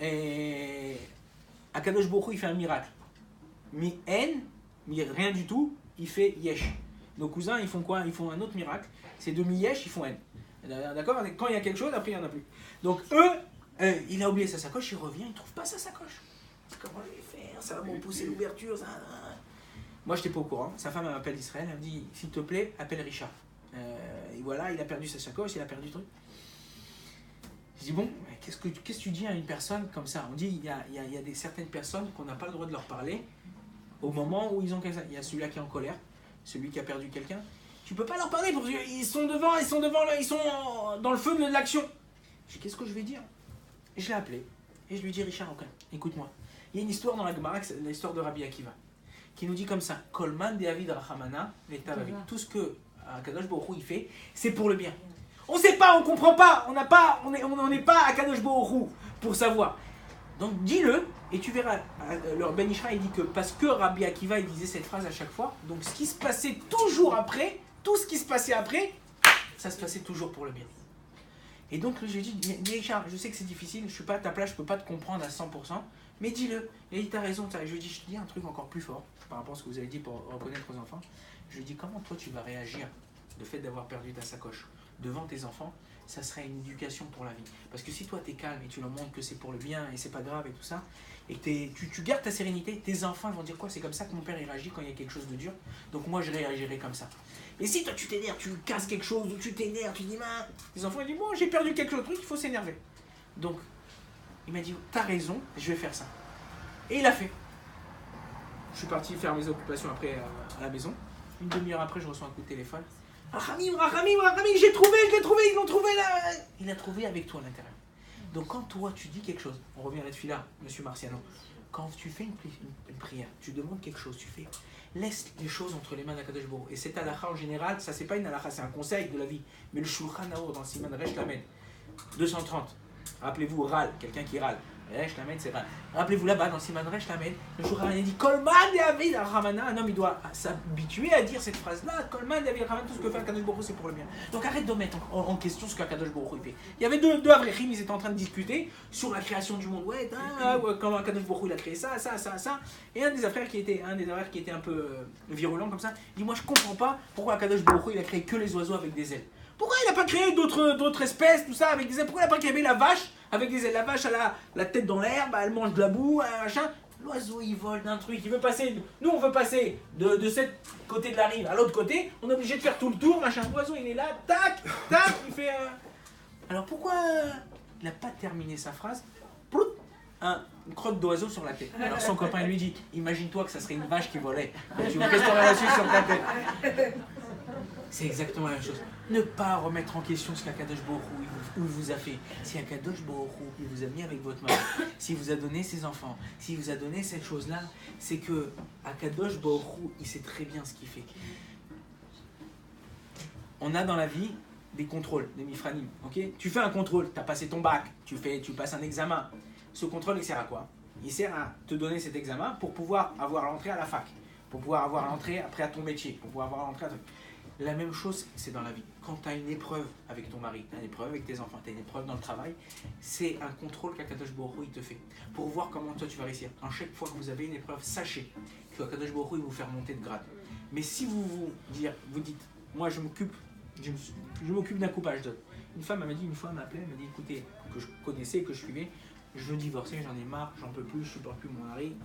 Et Akadosh Baruch Hu, il fait un miracle. Mi rien du tout, il fait yesh. Nos cousins, ils font quoi? Ils font un autre miracle. C'est de mi yesh, ils font en. D'accord? Quand il y a quelque chose, après il n'y en a plus. Donc eux, il a oublié sa sacoche, il revient, il ne trouve pas sa sacoche. Comment je vais faire? Ça va me pousser l'ouverture. Moi, je n'étais pas au courant. Sa femme m'appelle d'Israël. Elle me dit, s'il te plaît, appelle Richard. Et voilà, il a perdu sa sacoche, il a perdu le truc. Je dis, bon, qu'est-ce que tu dis à une personne comme ça? On dit, il y a certaines personnes qu'on n'a pas le droit de leur parler au moment où ils ont quelque chose. Il y a celui-là qui est en colère, celui qui a perdu quelqu'un. Tu ne peux pas leur parler parce qu'ils sont devant, ils sont dans le feu de l'action. Je dis, qu'est-ce que je vais dire? Et je l'ai appelé. Et je lui dis, Richard, ok, écoute-moi. Il y a une histoire dans la Gemara, c'est l'histoire de Rabbi Akiva, qui nous dit comme ça, Kolman de Avid Rachamana, tout ce que Akadosh Baruch Hu il fait, c'est pour le bien. On ne sait pas, on ne comprend pas, on n'est pas Akadosh Baruch Hu pour savoir. Donc dis-le, et tu verras, leur Ben Ishra, il dit que parce que Rabbi Akiva il disait cette phrase à chaque fois, donc ce qui se passait toujours après, tout ce qui se passait après, ça se passait toujours pour le bien. Et donc je lui ai dit, Richard, je sais que c'est difficile, je ne suis pas à ta place, je ne peux pas te comprendre à 100%, mais dis-le. Et il dit, t'as raison. Je lui ai dit, je te dis un truc encore plus fort par rapport à ce que vous avez dit pour reconnaître aux enfants. Je lui ai dit, comment toi tu vas réagir le fait d'avoir perdu ta sacoche devant tes enfants? Ça serait une éducation pour la vie. Parce que si toi t'es calme et tu leur montres que c'est pour le bien et c'est pas grave et tout ça, et que tu gardes ta sérénité, tes enfants ils vont dire quoi? C'est comme ça que mon père il réagit quand il y a quelque chose de dur, donc moi je réagirai comme ça. Et si toi tu t'énerves, tu casses quelque chose, ou tu t'énerves, tu dis, les enfants ils disent, bon j'ai perdu quelque chose, truc, il faut s'énerver. Donc il m'a dit, t'as raison, je vais faire ça. Et il a fait. Je suis parti faire mes occupations après à la maison. Une demi-heure après, je reçois un coup de téléphone. Rachamim, j'ai trouvé, ils l'ont trouvé là. Il a trouvé avec toi à l'intérieur. Donc quand toi tu dis quelque chose, on revient à la fila, monsieur Marciano, quand tu fais une prière, tu demandes quelque chose, tu fais, laisse les choses entre les mains d'Akadosh Baruch Hu. Et cette halakha en général, ça c'est pas une halakha, c'est un conseil de la vie. Mais le Shulchan Aruch dans Siman Resh Lamed 230, rappelez-vous, râle, quelqu'un qui râle. Resh Lamed, c'est râle. Rappelez-vous là-bas dans Siman Resh Lamed, le Shulchan Aruch dit Kolman David Ramana, un homme il doit s'habituer à dire cette phrase-là, Kolman David Ramana, tout ce que fait Akadosh Baruch Hu c'est pour le bien. Donc arrête de mettre en question ce qu'Akadosh Baruch Hu fait. Il y avait deux Avrechim, ils étaient en train de discuter sur la création du monde. Ouais, comment Akadosh Baruch Hu il a créé ça. Et un des frères qui était un peu virulent comme ça, il dit moi je comprends pas pourquoi Akadosh Baruch Hu il a créé que les oiseaux avec des ailes. Pourquoi il n'a pas créé d'autres espèces, tout ça, avec des ailes? Pourquoi il n'a pas créé la vache avec des ailes? La vache, elle a la tête dans l'herbe, elle mange de la boue, machin. L'oiseau, il vole d'un truc, il veut passer. Nous, on veut passer de ce côté de la rive à l'autre côté. On est obligé de faire tout le tour, machin. L'oiseau, il est là, tac, il fait. Alors pourquoi il n'a pas terminé sa phrase? Plout, une crotte d'oiseau sur la tête. Alors son copain lui dit imagine-toi que ça serait une vache qui volait. Tu veux qu'est-ce qu'on a là-dessus sur ta tête? C'est exactement la même chose. Ne pas remettre en question ce qu'Akadosh Baruch Hu vous a fait. Si Akadosh Baruch Hu il vous a mis avec votre mari, s'il vous a donné ses enfants, s'il vous a donné cette chose-là, c'est que Akadosh Baruch Hu, il sait très bien ce qu'il fait. On a dans la vie des contrôles, des mifranim. Okay, tu fais un contrôle, tu as passé ton bac, tu passes un examen. Ce contrôle, il sert à quoi? Il sert à te donner cet examen pour pouvoir avoir l'entrée à la fac, pour pouvoir avoir l'entrée après à ton métier, pour pouvoir avoir l'entrée à ton... La même chose, c'est dans la vie. Quand tu as une épreuve avec ton mari, tu as une épreuve avec tes enfants, tu as une épreuve dans le travail, c'est un contrôle qu'Akadosh Baruch Hu il te fait pour voir comment toi tu vas réussir. À chaque fois que vous avez une épreuve, sachez qu'Akadosh Baruch Hu il vous faire monter de grade. Mais si vous dites, moi je m'occupe d'un coupage d'autres. Une femme m'a dit, une fois, elle m'a appelé, elle m'a dit, écoutez, que je connaissais, que je suivais, je veux divorcer, j'en ai marre, j'en peux plus, je supporte plus mon mari.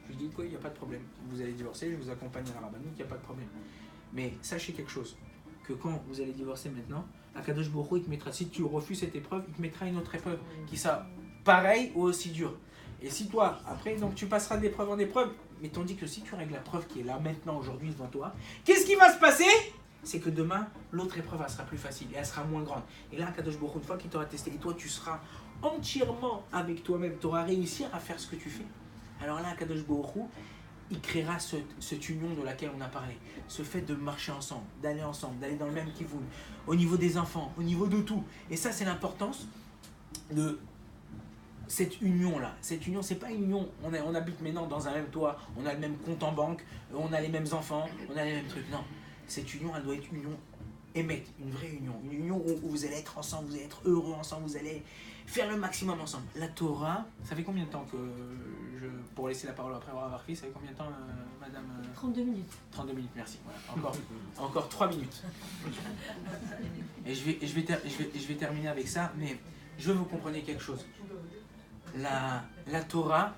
Je lui dis, quoi, il n'y a pas de problème. Vous allez divorcer, je vous accompagne à la rabbanout, il n'y a pas de problème. Mais sachez quelque chose, que quand vous allez divorcer maintenant, Akadosh Baruch Hu, il te mettra, si tu refuses cette épreuve, il te mettra une autre épreuve qui sera pareille ou aussi dure. Et si toi, après, donc tu passeras d'épreuve en épreuve, mais tandis que si tu règles la preuve qui est là maintenant, aujourd'hui, devant toi, qu'est-ce qui va se passer? C'est que demain, l'autre épreuve, elle sera plus facile et elle sera moins grande. Et là, Akadosh Baruch Hu, une fois qu'il t'aura testé, et toi, tu seras entièrement avec toi-même, tu auras réussi à faire ce que tu fais. Alors là, Akadosh Baruch Hu, il créera cette union de laquelle on a parlé. Ce fait de marcher ensemble, d'aller dans le même kivoun, au niveau des enfants, au niveau de tout. Et ça, c'est l'importance de cette union-là. Cette union, c'est pas une union, on habite maintenant dans un même toit, on a le même compte en banque, on a les mêmes enfants, on a les mêmes trucs. Non, cette union, elle doit être une union émette, une vraie union. Une union où vous allez être ensemble, vous allez être heureux ensemble, vous allez faire le maximum ensemble. La Torah, ça fait combien de temps que pour laisser la parole après avoir fait, ça fait combien de temps, madame 32 minutes. 32 minutes, merci. Voilà. Encore 3 minutes. Et je vais terminer avec ça, mais je veux que vous compreniez quelque chose. La Torah,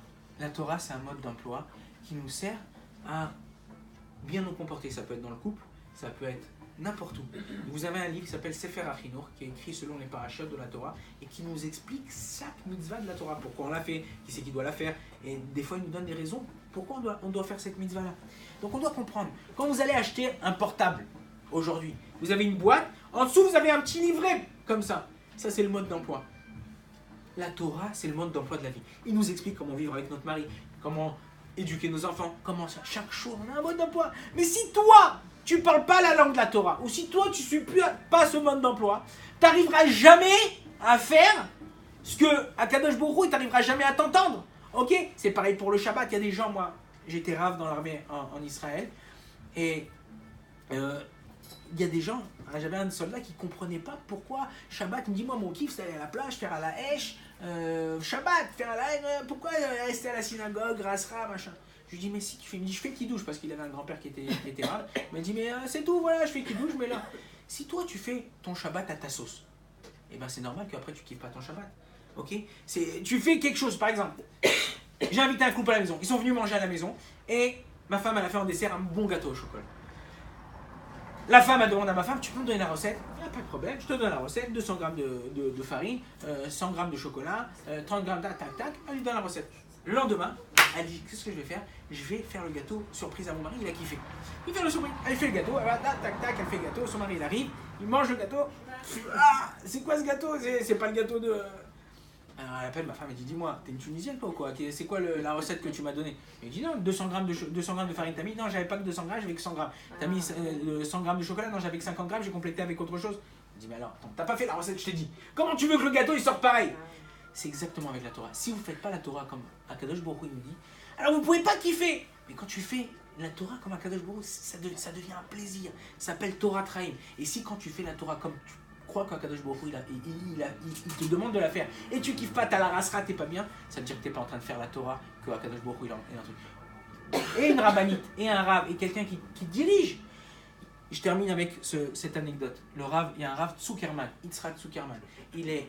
c'est un mode d'emploi qui nous sert à bien nous comporter. Ça peut être dans le couple, ça peut être n'importe où. Vous avez un livre qui s'appelle Sefer HaChinuch, qui est écrit selon les parachutes de la Torah et qui nous explique chaque mitzvah de la Torah, pourquoi on l'a fait, qui c'est qui doit la faire, et des fois il nous donne des raisons pourquoi on doit faire cette mitzvah-là. Donc on doit comprendre, quand vous allez acheter un portable aujourd'hui, vous avez une boîte, en dessous vous avez un petit livret comme ça. Ça c'est le mode d'emploi. La Torah, c'est le mode d'emploi de la vie. Il nous explique comment vivre avec notre mari, comment éduquer nos enfants, comment ça. Chaque jour, on a un mode d'emploi. Mais si toi, tu ne parles pas la langue de la Torah, ou si toi, tu ne suis pas ce mode d'emploi, tu n'arriveras jamais à faire ce que Akadosh Baruch Hu, tu n'arriveras jamais à t'entendre. Ok? C'est pareil pour le Shabbat. Il y a des gens, moi, j'étais rave dans l'armée en Israël, et il y a des gens, j'avais un soldat qui ne comprenait pas pourquoi Shabbat, il me dit, moi, mon kiff, c'est aller à la plage, faire à la hèche, Shabbat, faire à la hèche, pourquoi rester à la synagogue, rasra, machin. Je lui dis, mais si tu fais, il me dit, je fais kidouche, parce qu'il avait un grand-père qui était rare. Il m'a dit, mais c'est tout, voilà, je fais kidouche, mais là, si toi, tu fais ton Shabbat à ta sauce, eh ben c'est normal qu'après, tu kiffes pas ton Shabbat. Ok? Tu fais quelque chose, par exemple, j'ai invité un couple à la maison, ils sont venus manger à la maison, et ma femme, elle a fait en dessert un bon gâteau au chocolat. La femme a demandé à ma femme, tu peux me donner la recette? Il n'y a pas de problème, je te donne la recette, 200 grammes de farine, 100 grammes de chocolat, 30 grammes tac, elle lui donne la recette. Le lendemain, elle dit, qu'est-ce que je vais faire? Je vais faire le gâteau surprise à mon mari, il a kiffé. Il fait le surprise, elle fait le gâteau, elle fait le gâteau, son mari il arrive, il mange le gâteau. Ah, c'est quoi ce gâteau? C'est pas le gâteau de... Alors elle appelle ma femme, elle dit dis-moi, t'es une Tunisienne toi ou quoi? C'est quoi la recette que tu m'as donnée? Elle dit non, 200 grammes de farine, t'as mis? Non, j'avais pas que 200 grammes, j'avais que 100 grammes. T'as mis 100 grammes de chocolat? Non, j'avais que 50 grammes, j'ai complété avec autre chose. Elle dit mais alors, t'as pas fait la recette, je t'ai dit. Comment tu veux que le gâteau il sorte pareil? C'est exactement avec la Torah. Si vous faites pas la Torah comme Akadosh Baruch Hu il nous dit, alors vous pouvez pas kiffer. Mais quand tu fais la Torah comme Akadosh Baruch Hu, ça devient un plaisir. Ça s'appelle Torah Traim. Et si quand tu fais la Torah comme tu crois qu'Akadosh Baruch Hu il te demande de la faire et tu kiffes pas, t'as la rasera, t'es pas bien, ça veut dire que t'es pas en train de faire la Torah que Akadosh Baruch Hu il est un truc. Et une rabbinite, et un rave, et quelqu'un qui dirige. Je termine avec cette anecdote. Le rave, il y a un rave Zuckerman, Yitzhak Zuckerman.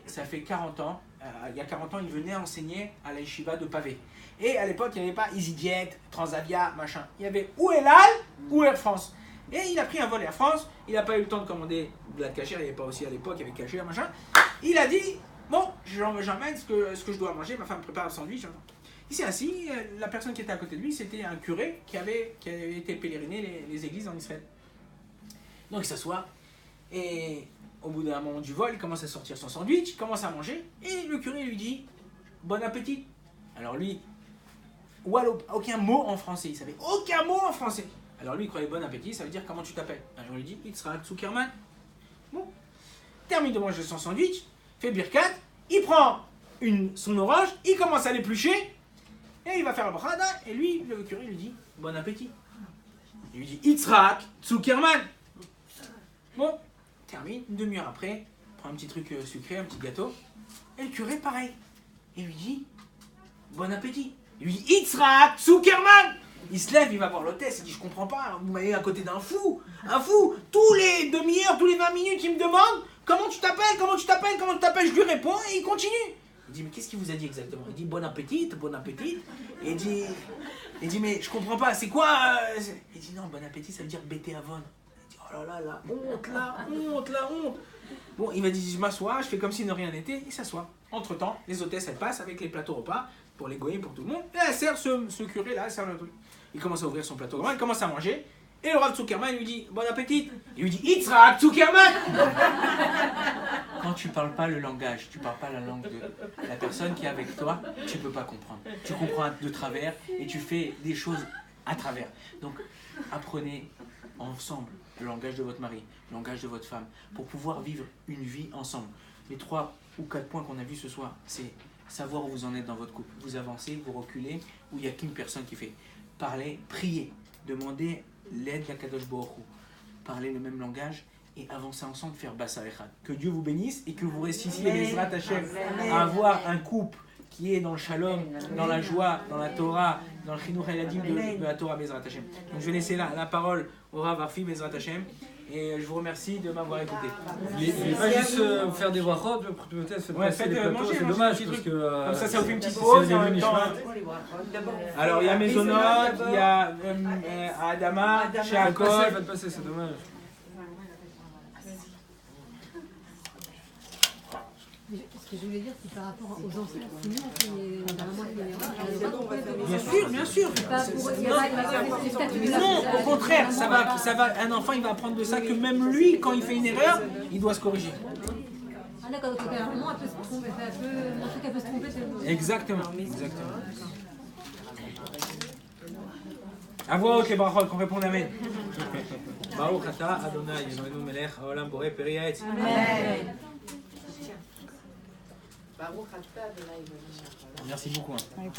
Ça fait 40 ans, il y a 40 ans, il venait enseigner à la yeshiva de Pavé. Et à l'époque, il n'y avait pas EasyJet, Transavia, machin. Il y avait ou El Al ou Air France. Et il a pris un vol Air France, il n'a pas eu le temps de commander de la cachère, il n'y avait pas aussi à l'époque, il y avait cachère, machin. Il a dit, bon, j'emmène ce que je dois manger, ma femme prépare un sandwich. Il s'est assis, la personne qui était à côté de lui, c'était un curé qui avait été pèleriner les églises en Israël. Donc il s'assoit, et au bout d'un moment du vol, il commence à sortir son sandwich, il commence à manger, et le curé lui dit « Bon appétit !» Alors lui, aucun mot en français, il savait aucun mot en français. Alors lui, il croyait bon appétit, ça veut dire comment tu t'appelles. Alors on lui dit Yitzhak Zuckerman. Bon, termine de manger son sandwich, fait birkat, il prend son orange, il commence à l'éplucher, et il va faire la brada, et lui, le curé lui dit bon appétit. Il lui dit Yitzhak Zuckerman. Bon, termine, une demi-heure après, prend un petit truc sucré, un petit gâteau, et le curé pareil. Il lui dit bon appétit. Il lui dit Yitzhak Zuckerman. Il se lève, il va voir l'hôtesse, il dit je comprends pas, vous m'avez à côté d'un fou, un fou, tous les demi-heures, tous les 20 minutes, il me demande comment tu t'appelles, je lui réponds et il continue. Il dit mais qu'est-ce qu'il vous a dit exactement? Il dit bon appétit, et il dit mais je comprends pas, c'est quoi Il dit non, bon appétit ça veut dire bêter avon. Il dit oh là là, la honte. Bon, il m'a dit je m'assois, je fais comme si de rien n'était, il s'assoit. Entre temps, les hôtesses elles passent avec les plateaux repas, pour les goyim, pour tout le monde, et elle sert ce curé là, elle sert le truc. Il commence à ouvrir son plateau, il commence à manger, et le Rav Zuckerman lui dit bon appétit. Il lui dit Yitzhak Zuckerman. Quand tu parles pas le langage, tu parles pas la langue de la personne qui est avec toi, tu peux pas comprendre. Tu comprends de travers et tu fais des choses à travers. Donc apprenez ensemble le langage de votre mari, le langage de votre femme, pour pouvoir vivre une vie ensemble. Les 3 ou 4 points qu'on a vus ce soir, c'est savoir où vous en êtes dans votre couple. Vous avancez, vous reculez, ou il n'y a qu'une personne qui fait. Parlez, priez, demandez l'aide d'Akadosh Baruch Hu. Parlez le même langage et avancez ensemble, faire Bassa Echad. Que Dieu vous bénisse et que vous réussissiez Bezrat Hashem à avoir un couple qui est dans le shalom, dans la joie, dans la Torah, dans le Chinuch Hayadim de la Torah Bezrat Hashem. Donc je vais laisser la parole au Rav Arfi Bezrat Hashem. Et je vous remercie de m'avoir écouté. Il ne pas juste faire des brachot, peut-être faites manger, c'est dommage parce que comme ça vous fait une petite pause en même temps. Alors il y a Maisonot, il y a Adama, chez Akol. Faites passer, c'est dommage. Ce que je voulais dire, c'est par rapport aux anciens, sinon c'est vraiment une erreur. Bien sûr. Non, au contraire, ça va, un enfant il va apprendre de ça que même lui, quand il fait une erreur, il doit se corriger. Ah d'accord, donc vraiment, elle peut se tromper, montrer qu'elle peut se tromper. Exactement. À voix haute les brachot, qu'on réponde Amen. Baruch ata Adonai, Eloheinu melech haolam borei peri haetz. Amen. Merci beaucoup. Amen.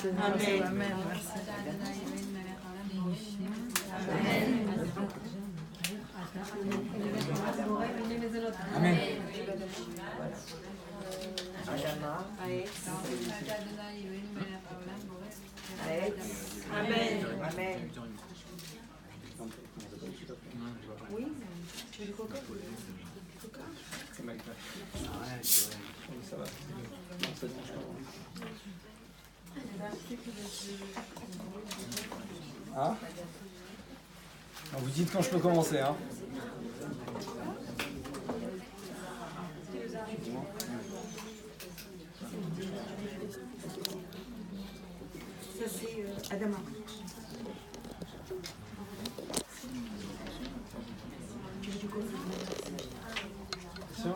Amen. Oui, tu veux du coca? Ça va. Ah, vous dites quand je peux commencer, hein. Ça c'est Adama. Tu veux du coca? C'est sûr?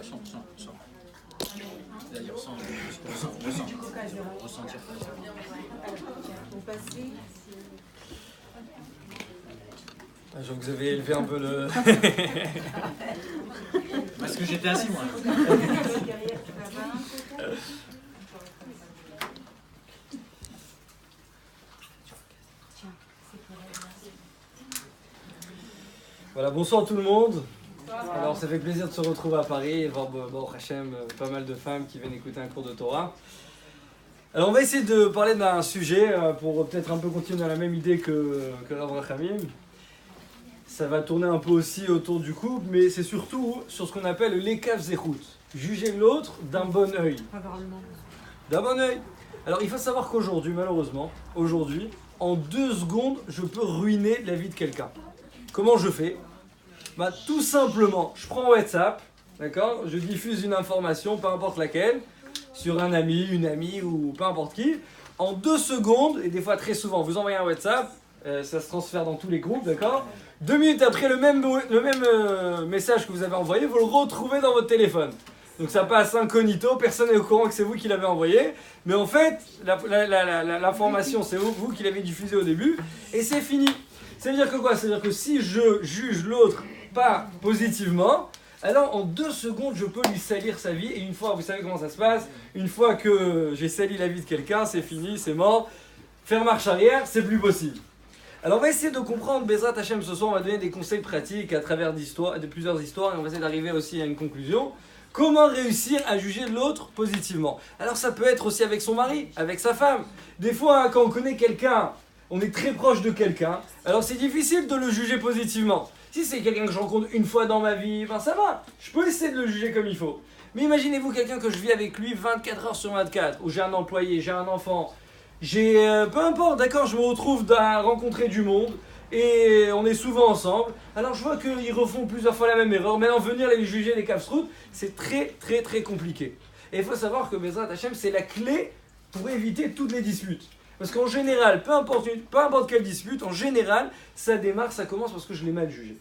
sans. C'est-à-dire sans ressentir. Vous passez. Je vois que vous avez élevé un peu le... Parce que j'étais assis, moi. Derrière, là-bas. Voilà, bonsoir tout le monde. Alors ça fait plaisir de se retrouver à Paris et voir Hachem, pas mal de femmes qui viennent écouter un cours de Torah. Alors on va essayer de parler d'un sujet pour peut-être un peu continuer dans la même idée que Rav Rachamim. Ça va tourner un peu aussi autour du couple, mais c'est surtout sur ce qu'on appelle l'ekav zechut. Juger l'autre d'un bon œil. D'un bon œil. Alors il faut savoir qu'aujourd'hui, malheureusement, en 2 secondes, je peux ruiner la vie de quelqu'un. Comment je fais ? Bah, tout simplement, je prends WhatsApp, d'accord ? Je diffuse une information, peu importe laquelle, sur un ami, une amie ou peu importe qui. En 2 secondes, et des fois très souvent, vous envoyez un WhatsApp, ça se transfère dans tous les groupes, d'accord ? 2 minutes après, le même message que vous avez envoyé, vous le retrouvez dans votre téléphone. Donc ça passe incognito, personne n'est au courant que c'est vous qui l'avez envoyé. Mais en fait, l'information, c'est vous qui l'avez diffusée au début, et c'est fini. Ça veut dire que quoi ? Ça veut dire que si je juge l'autre pas positivement, alors en 2 secondes, je peux lui salir sa vie. Et une fois, vous savez comment ça se passe, une fois que j'ai sali la vie de quelqu'un, c'est fini, c'est mort. Faire marche arrière, c'est plus possible. Alors on va essayer de comprendre Bezrat Hachem ce soir, on va donner des conseils pratiques à travers de plusieurs histoires et on va essayer d'arriver aussi à une conclusion. Comment réussir à juger l'autre positivement ? Alors ça peut être aussi avec son mari, avec sa femme. Des fois, quand on connaît quelqu'un, on est très proche de quelqu'un, alors c'est difficile de le juger positivement. Si c'est quelqu'un que je rencontre une fois dans ma vie, ben ça va, je peux essayer de le juger comme il faut. Mais imaginez-vous quelqu'un que je vis avec lui 24 heures sur 24, où j'ai un employé, j'ai un enfant, peu importe, d'accord, je me retrouve à rencontrer du monde, et on est souvent ensemble, alors je vois qu'ils refont plusieurs fois la même erreur, maintenant venir les juger, les kafsrout, c'est très très très compliqué. Et il faut savoir que Bezrat Hachem, c'est la clé pour éviter toutes les disputes. Parce qu'en général, peu importe quelle dispute, en général, ça commence parce que je l'ai mal jugé.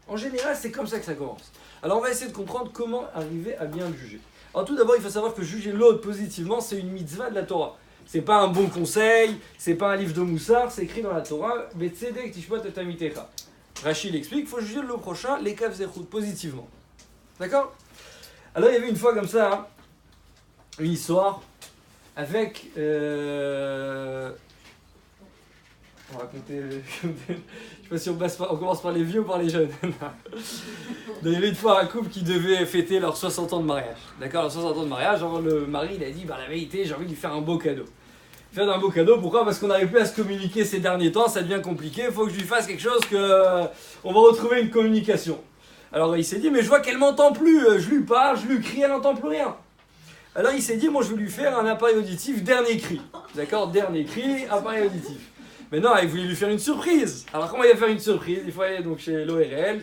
En général, c'est comme ça que ça commence. Alors on va essayer de comprendre comment arriver à bien le juger. Alors tout d'abord, il faut savoir que juger l'autre positivement, c'est une mitzvah de la Torah. C'est pas un bon conseil, c'est pas un livre de Moussard, c'est écrit dans la Torah. Betzedek tishpot et tamitecha. Rachid l'explique, il faut juger le prochain, l'ekav zechut, positivement. D'accord ? Alors il y avait une fois comme ça, hein, une histoire avec... On va raconter... je sais pas si on commence par les vieux ou par les jeunes. Il y avait une fois un couple qui devait fêter leurs 60 ans de mariage. D'accord, leurs 60 ans de mariage, genre le mari il a dit, bah la vérité, j'ai envie de lui faire un beau cadeau. Faire un beau cadeau, pourquoi ? Parce qu'on n'arrive plus à se communiquer ces derniers temps, ça devient compliqué, il faut que je lui fasse quelque chose on va retrouver une communication. Alors il s'est dit, mais je vois qu'elle m'entend plus, je lui parle, je lui crie, elle n'entend plus rien. Alors il s'est dit, moi je vais lui faire un appareil auditif dernier cri. D'accord, dernier cri, appareil auditif. Mais non, il voulait lui faire une surprise. Alors comment il va faire une surprise ? Il faut aller donc chez l'ORL,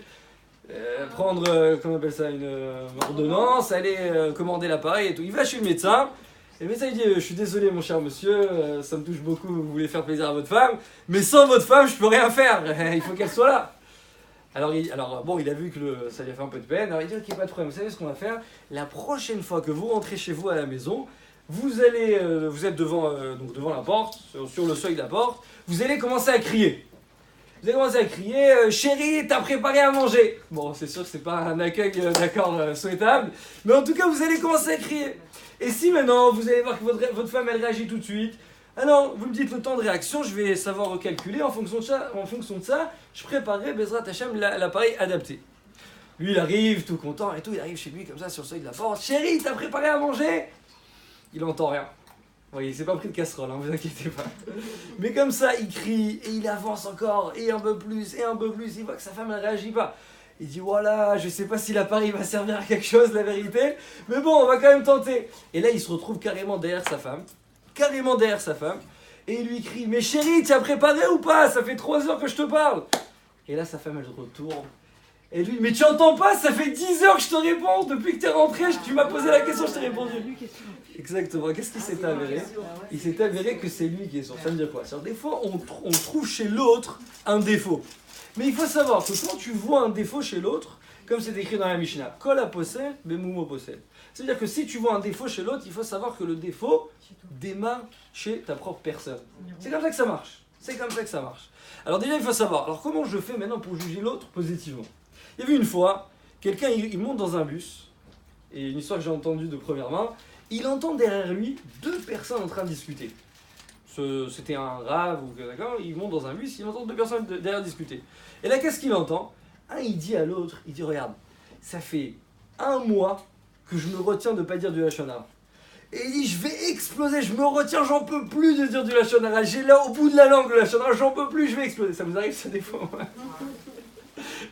prendre, comment on appelle ça, une ordonnance, aller commander l'appareil et tout. Il va chez le médecin, et le médecin il dit, je suis désolé mon cher monsieur, ça me touche beaucoup, vous voulez faire plaisir à votre femme, mais sans votre femme je peux rien faire, il faut qu'elle soit là. Alors il a vu que ça lui a fait un peu de peine, alors il dit ok, pas de problème, vous savez ce qu'on va faire ? La prochaine fois que vous rentrez chez vous à la maison, vous êtes devant la porte, sur le seuil de la porte, vous allez commencer à crier. Vous allez commencer à crier, chérie, t'as préparé à manger. Bon, c'est sûr que c'est pas un accueil souhaitable, mais en tout cas vous allez commencer à crier. Et si maintenant vous allez voir que votre femme elle réagit tout de suite, alors vous me dites le temps de réaction, je vais savoir recalculer, en fonction de ça, je préparerai Bezrat Hachem l'appareil adapté. Lui il arrive tout content et tout, il arrive chez lui comme ça sur le seuil de la porte, chérie, t'as préparé à manger ? Il entend rien. Oui, il s'est pas pris de casserole, hein, vous inquiétez pas. Mais comme ça, il crie, et il avance encore, et un peu plus, il voit que sa femme ne réagit pas. Il dit, voilà, je sais pas si l'appareil va servir à quelque chose, la vérité, mais bon, on va quand même tenter. Et là, il se retrouve carrément derrière sa femme, et il lui crie, mais chérie, tu as préparé ou pas ? Ça fait 3 heures que je te parle. Et là, sa femme, elle se retourne. Et lui, mais tu entends pas, ça fait 10 heures que je te réponds, depuis que tu es rentré, tu m'as posé la question, je t'ai répondu. Exactement, qu'est-ce qui s'est avéré ? Il s'est avéré que c'est lui qui est sourd. Ça veut dire quoi ? Des fois, on trouve chez l'autre un défaut. Mais il faut savoir que quand tu vois un défaut chez l'autre, comme c'est écrit dans la Mishnah. Kol ha-posel bemumo posel. C'est-à-dire que si tu vois un défaut chez l'autre, il faut savoir que le défaut démarre chez ta propre personne. C'est comme ça que ça marche. C'est comme ça que ça marche. Alors déjà, il faut savoir, alors comment je fais maintenant pour juger l'autre positivement? Il y avait une fois, quelqu'un, il monte dans un bus, et une histoire que j'ai entendue de première main, il entend derrière lui 2 personnes en train de discuter. C'était un rave, ou d'accord, il monte dans un bus, il entend 2 personnes derrière discuter. Et là, qu'est-ce qu'il entend? Un, il dit à l'autre, il dit, regarde, ça fait 1 mois que je me retiens de ne pas dire du Lachon Hara. Et il dit, je vais exploser, je me retiens, j'en peux plus de dire du Lachon Hara. J'ai là au bout de la langue le Lachon Hara, j'en peux plus, je vais exploser. Ça vous arrive ça des fois?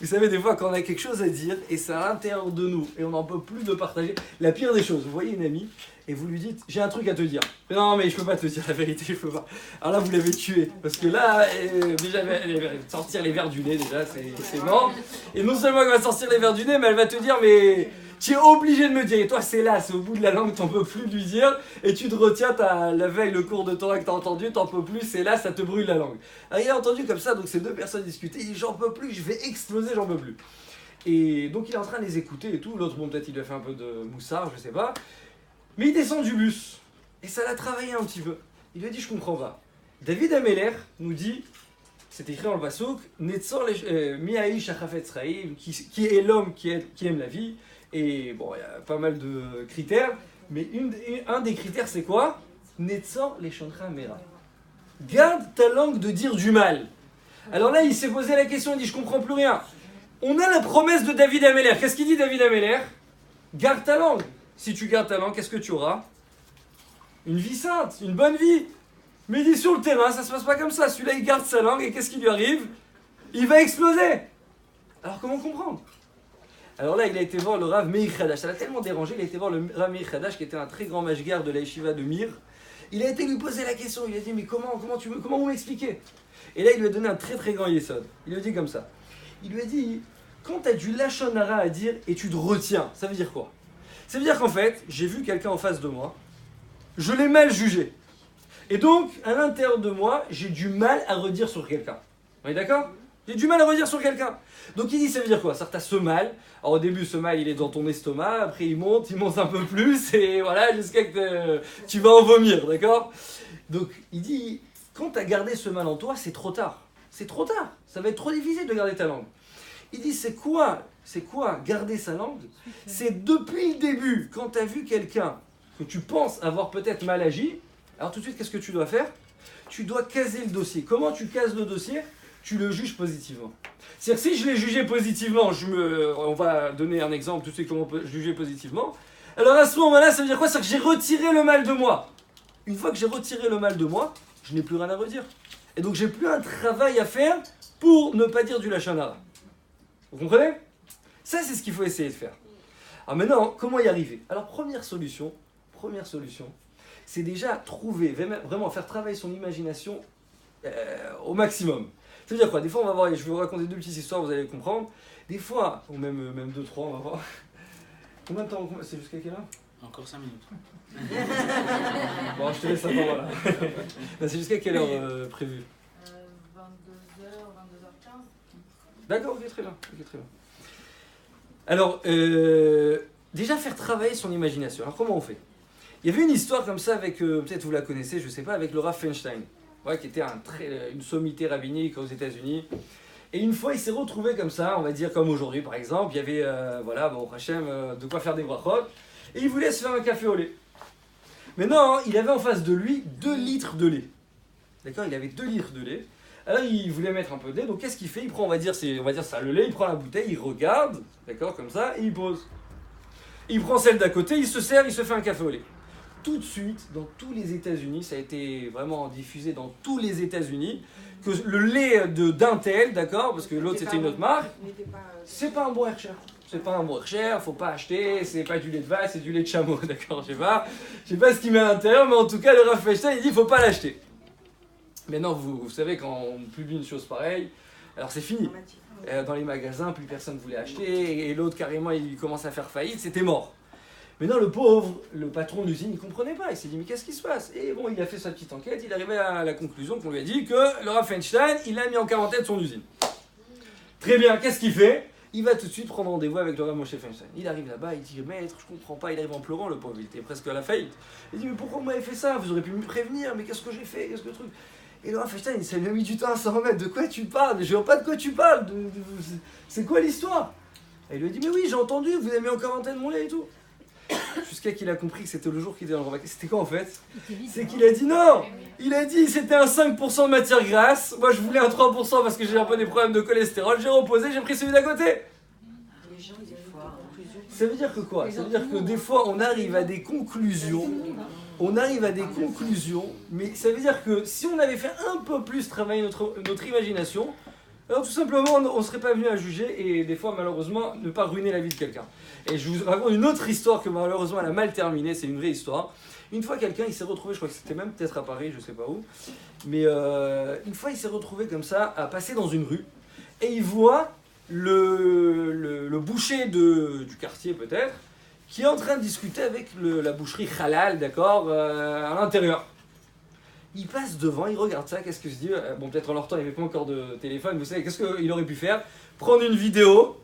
Vous savez, des fois, quand on a quelque chose à dire, et c'est à l'intérieur de nous, et on n'en peut plus de partager, la pire des choses, vous voyez une amie, et vous lui dites, j'ai un truc à te dire. Non, mais je peux pas te dire la vérité, je peux pas. Alors là, vous l'avez tué, parce que là, déjà, elle va sortir les verres du nez, déjà, c'est mort. Et non seulement elle va sortir les verres du nez, mais elle va te dire, mais tu es obligé de me dire, et toi, c'est là, c'est au bout de la langue, t'en peux plus de lui dire, et tu te retiens, la veille, le cours de Torah que t'as entendu, t'en peux plus, c'est là, ça te brûle la langue. Alors il a entendu comme ça, donc ces 2 personnes discutaient, il dit, j'en peux plus, je vais exploser, j'en peux plus. Et donc il est en train de les écouter et tout, l'autre, bon, peut-être il lui a fait un peu de moussard, je sais pas. Mais il descend du bus, et ça l'a travaillé un petit peu. Il lui a dit, je comprends pas. David Ameller nous dit, c'est écrit dans le Passouk, Netzor mi'aïch hachafetz chaim, qui est l'homme qui aime la vie. Et bon, il y a pas mal de critères, mais un des critères c'est quoi? Netzor leshoncha mera. Garde ta langue de dire du mal. Alors là, il s'est posé la question, il dit, je comprends plus rien. On a la promesse de David Ameller. Qu'est-ce qu'il dit David Ameller? Garde ta langue. Si tu gardes ta langue, qu'est-ce que tu auras? Une vie sainte, une bonne vie. Mais il dit sur le terrain, ça se passe pas comme ça. Celui-là, il garde sa langue et qu'est-ce qui lui arrive? Il va exploser. Alors comment comprendre? Alors là, il a été voir le Rav Meir Hadash. Ça l'a tellement dérangé, il a été voir le Rav Meir Hadash, qui était un très grand mashgar de la yeshiva de Mir. Il a été lui poser la question. Il a dit, mais comment vous m'expliquez? Et là, il lui a donné un très très grand yesod. Il lui a dit comme ça. Il lui a dit, quand tu as du Lachon Hara à dire et tu te retiens, ça veut dire quoi? Ça veut dire qu'en fait, j'ai vu quelqu'un en face de moi, je l'ai mal jugé. Et donc, à l'intérieur de moi, j'ai du mal à redire sur quelqu'un. On est d'accord? J'ai du mal à redire sur quelqu'un. Donc il dit, ça veut dire quoi? Ça, t'as ce mal. Alors au début, ce mal, il est dans ton estomac. Après, il monte un peu plus. Et voilà, jusqu'à que tu vas en vomir, d'accord? Donc il dit, quand t'as gardé ce mal en toi, c'est trop tard. C'est trop tard. Ça va être trop difficile de garder ta langue. Il dit, c'est quoi garder sa langue? C'est depuis le début, quand t'as vu quelqu'un que tu penses avoir peut-être mal agi, alors tout de suite, qu'est-ce que tu dois faire? Tu dois caser le dossier. Comment tu cases le dossier? Tu le juges positivement. C'est-à-dire si je l'ai jugé positivement, on va donner un exemple, tout de suite comment on peut juger positivement. Alors à ce moment-là, ça veut dire quoi? C'est que j'ai retiré le mal de moi. Une fois que j'ai retiré le mal de moi, je n'ai plus rien à redire. Et donc j'ai plus un travail à faire pour ne pas dire du Lachon Hara. Vous comprenez? Ça, c'est ce qu'il faut essayer de faire. Alors maintenant, comment y arriver? Alors première solution, c'est déjà trouver, vraiment faire travailler son imagination au maximum. Ça veut dire quoi? Des fois, on va voir, je vais vous raconter 2 petites histoires, vous allez comprendre. Des fois, ou même 2, 3, on va voir. Combien de temps? C'est jusqu'à quelle heure? Encore 5 minutes. Bon, je te laisse attendre, voilà. C'est jusqu'à quelle heure prévue? 22h, 22h15. D'accord, ok, très bien. Alors, déjà faire travailler son imagination. Alors, comment on fait? Il y avait une histoire comme ça avec, peut-être vous la connaissez, je sais pas, avec le Rav Feinstein. Ouais, qui était une sommité rabbinique aux États-Unis. Et une fois, il s'est retrouvé comme ça, on va dire comme aujourd'hui par exemple. Il y avait, de quoi faire des brachot. Et il voulait se faire un café au lait. Mais non, il avait en face de lui 2 litres de lait. D'accord? Il avait 2 litres de lait. Alors il voulait mettre un peu de lait. Donc qu'est-ce qu'il fait? Il prend, on va dire ça, le lait. Il prend la bouteille, il regarde, d'accord, comme ça, et il pose. Il prend celle d'à côté, il se sert, il se fait un café au lait. Tout de suite, dans tous les États-Unis, ça a été vraiment diffusé dans tous les États-Unis, que le lait d'un tel, d'accord, parce que l'autre c'était une autre marque, c'est pas un bon Hercher. C'est pas un bon Hercher, faut pas acheter, c'est pas du lait de vache, c'est du lait de chameau, d'accord, je sais pas ce qu'il met à l'intérieur, mais en tout cas, le Rav Feinstein, il dit faut pas l'acheter. Maintenant, vous savez, quand on publie une chose pareille, alors c'est fini. Dans les magasins, plus personne ne voulait acheter, et l'autre carrément, il commence à faire faillite, c'était mort. Maintenant, le pauvre, le patron de l'usine, il ne comprenait pas. Il s'est dit, mais qu'est-ce qui se passe? Et bon, il a fait sa petite enquête, il est arrivé à la conclusion qu'on lui a dit que le Rav Feinstein, il a mis en quarantaine son usine. Très bien, qu'est-ce qu'il fait? Il va tout de suite prendre rendez-vous avec le Rav Moshe Feinstein. Il arrive là-bas, il dit maître, je comprends pas, il arrive en pleurant, le pauvre, il était presque à la faillite. Il dit mais pourquoi vous m'avez fait ça? Vous auriez pu me prévenir, mais qu'est-ce que j'ai fait? Qu'est-ce que le truc? Et le Rav Feinstein, ça lui a mis du temps à s'en remettre. De quoi tu parles? Je vois pas de quoi tu parles. C'est quoi l'histoire? Et il lui a dit mais oui, j'ai entendu, vous avez mis en quarantaine mon lait et tout. Jusqu'à qu'il a compris que c'était le jour qu'il était dans le repas. C'était quoi en fait? C'est qu'il a dit non. Il a dit c'était un 5% de matière grasse. Moi je voulais un 3% parce que j'ai un peu des problèmes de cholestérol. J'ai reposé, j'ai pris celui d'à côté. Ça veut dire que quoi? Ça veut dire que des fois on arrive à des conclusions. On arrive à des conclusions. Mais ça veut dire que si on avait fait un peu plus travailler notre imagination, alors tout simplement on ne serait pas venu à juger et des fois malheureusement ne pas ruiner la vie de quelqu'un. Et je vous raconte une autre histoire que malheureusement elle a mal terminé, c'est une vraie histoire. Une fois quelqu'un il s'est retrouvé, je crois que c'était même peut-être à Paris, je sais pas où, mais une fois il s'est retrouvé comme ça à passer dans une rue et il voit le boucher du quartier peut-être qui est en train de discuter avec la boucherie halal, d'accord, à l'intérieur. Il passe devant, il regarde ça, qu'est-ce que je dis? Bon, peut-être en leur temps, il n'y avait pas encore de téléphone, vous savez, qu'est-ce qu'il aurait pu faire? Prendre une vidéo,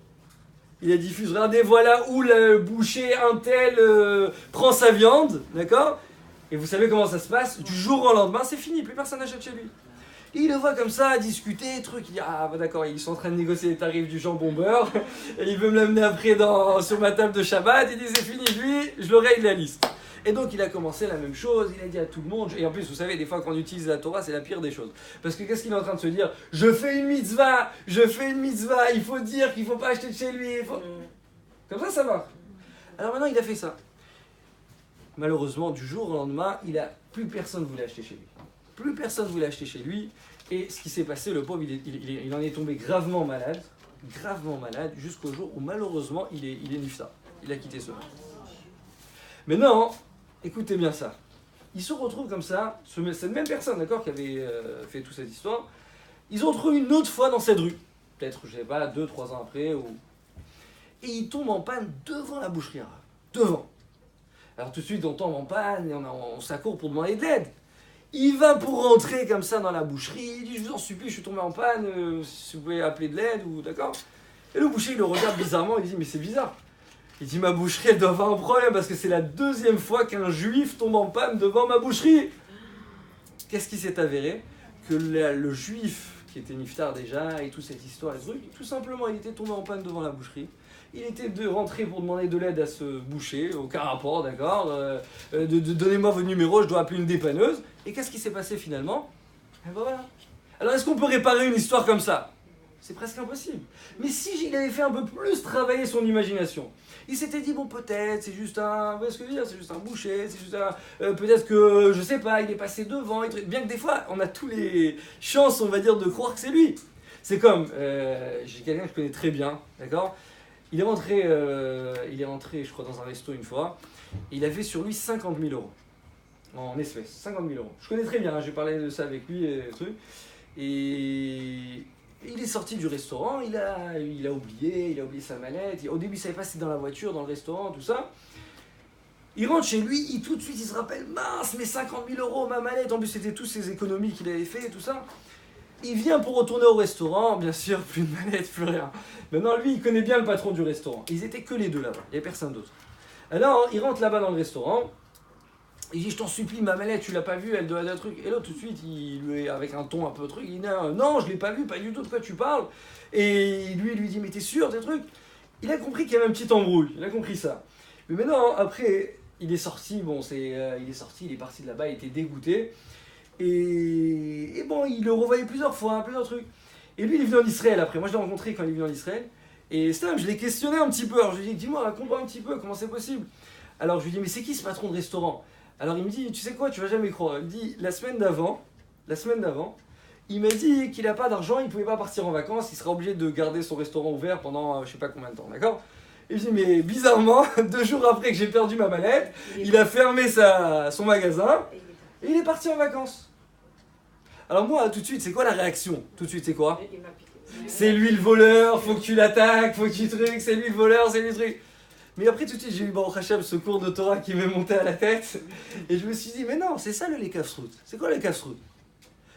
il la diffuse, regardez, voilà où le boucher un tel prend sa viande, d'accord? Et vous savez comment ça se passe? Du jour au lendemain, c'est fini, plus personne n'achète chez lui. Il le voit comme ça, discuter, truc, il dit ah bah d'accord, ils sont en train de négocier les tarifs du jambon beurre, et il veut me l'amener après sur ma table de Shabbat, il dit c'est fini, lui, je le règle la liste. Et donc il a commencé la même chose, il a dit à tout le monde, et en plus vous savez des fois quand on utilise la Torah c'est la pire des choses. Parce que qu'est-ce qu'il est en train de se dire? Je fais une mitzvah, il faut dire qu'il ne faut pas acheter de chez lui. Comme ça va. Alors maintenant il a fait ça. Malheureusement du jour au lendemain, plus personne ne voulait acheter chez lui. Plus personne ne voulait acheter chez lui. Et ce qui s'est passé, le pauvre il en est tombé gravement malade, jusqu'au jour où malheureusement il est nifta. Il a quitté ce monde. Maintenant, écoutez bien ça. Il se retrouve comme ça, cette même personne, d'accord, qui avait fait toute cette histoire, ils se retrouvent une autre fois dans cette rue. Peut-être, je sais pas, 2-3 ans après. Et ils tombent en panne devant la boucherie arabe. Devant. Alors tout de suite, on tombe en panne et on s'accourt pour demander de l'aide. Il va pour rentrer comme ça dans la boucherie, il dit je vous en supplie, je suis tombé en panne, si vous pouvez appeler de l'aide, ou d'accord. Et le boucher, il le regarde bizarrement, il dit mais c'est bizarre. Il dit ma boucherie elle doit avoir un problème parce que c'est la deuxième fois qu'un juif tombe en panne devant ma boucherie. Qu'est-ce qui s'est avéré? Que le juif qui était niftar déjà et toute cette histoire et ce truc, tout simplement il était tombé en panne devant la boucherie. Il était rentré pour demander de l'aide à ce boucher, aucun rapport, d'accord, donnez-moi vos numéros, je dois appeler une dépanneuse. Et qu'est-ce qui s'est passé finalement? Et ben voilà. Alors est-ce qu'on peut réparer une histoire comme ça? C'est presque impossible. Mais si il avait fait un peu plus travailler son imagination, il s'était dit bon peut-être c'est juste un, vous voyez ce que je veux dire, c'est juste un boucher, c'est juste un, peut-être que je sais pas, il est passé devant, bien que des fois on a tous les chances on va dire de croire que c'est lui. C'est comme j'ai quelqu'un que je connais très bien, d'accord. Il est rentré je crois dans un resto une fois, et il avait sur lui 50 000 euros en espèces, 50 000 euros. Je connais très bien, j'ai parlé de ça avec lui et truc. Et il est sorti du restaurant, il a oublié sa mallette. Au début, il ne savait pas si c'était dans la voiture, dans le restaurant, tout ça. Il rentre chez lui, tout de suite, il se rappelle, mince, mais 50 000 euros, ma mallette. En plus, c'était toutes ses économies qu'il avait fait, tout ça. Il vient pour retourner au restaurant, bien sûr, plus de mallette, plus rien. Maintenant, lui, il connaît bien le patron du restaurant. Ils étaient que les deux là-bas, il n'y avait personne d'autre. Alors, il rentre là-bas dans le restaurant. Il dit, je t'en supplie, ma mallette, tu l'as pas vue, elle doit être un truc. Et là, tout de suite, avec un ton un peu truc, il dit, non, je l'ai pas vue, pas du tout, de quoi tu parles. Et lui, il lui dit, mais t'es sûr, des trucs? Il a compris qu'il y avait un petit embrouille, il a compris ça. Mais maintenant, après, il est sorti, il est parti de là-bas, il était dégoûté. Et bon, il le revoyait plusieurs fois, plusieurs trucs. Et lui, il est venu en Israël après. Moi, je l'ai rencontré quand il est venu en Israël. Et Stam, je l'ai questionné un petit peu. Alors, je lui ai dit, dis-moi, raconte-moi un petit peu, comment c'est possible? Alors, je lui ai dit, mais c'est qui ce patron de restaurant? Alors il me dit, tu sais quoi, tu vas jamais croire. Il me dit, la semaine d'avant, il m'a dit qu'il n'a pas d'argent, il ne pouvait pas partir en vacances, il sera obligé de garder son restaurant ouvert pendant je sais pas combien de temps, d'accord? Et je dis, mais bizarrement, 2 jours après que j'ai perdu ma mallette, il a fermé son magasin et il est parti en vacances. Alors moi, tout de suite, c'est quoi la réaction? Tout de suite, c'est quoi? C'est lui le voleur, faut que tu l'attaques, faut que tu trucs, c'est lui le voleur, c'est lui le truc. Mais après, tout de suite, j'ai eu Baruch Hashem, ce cours de Torah qui m'est monté à la tête. Et je me suis dit, mais non, c'est ça le lekafsrout. C'est quoi le lekafsrout?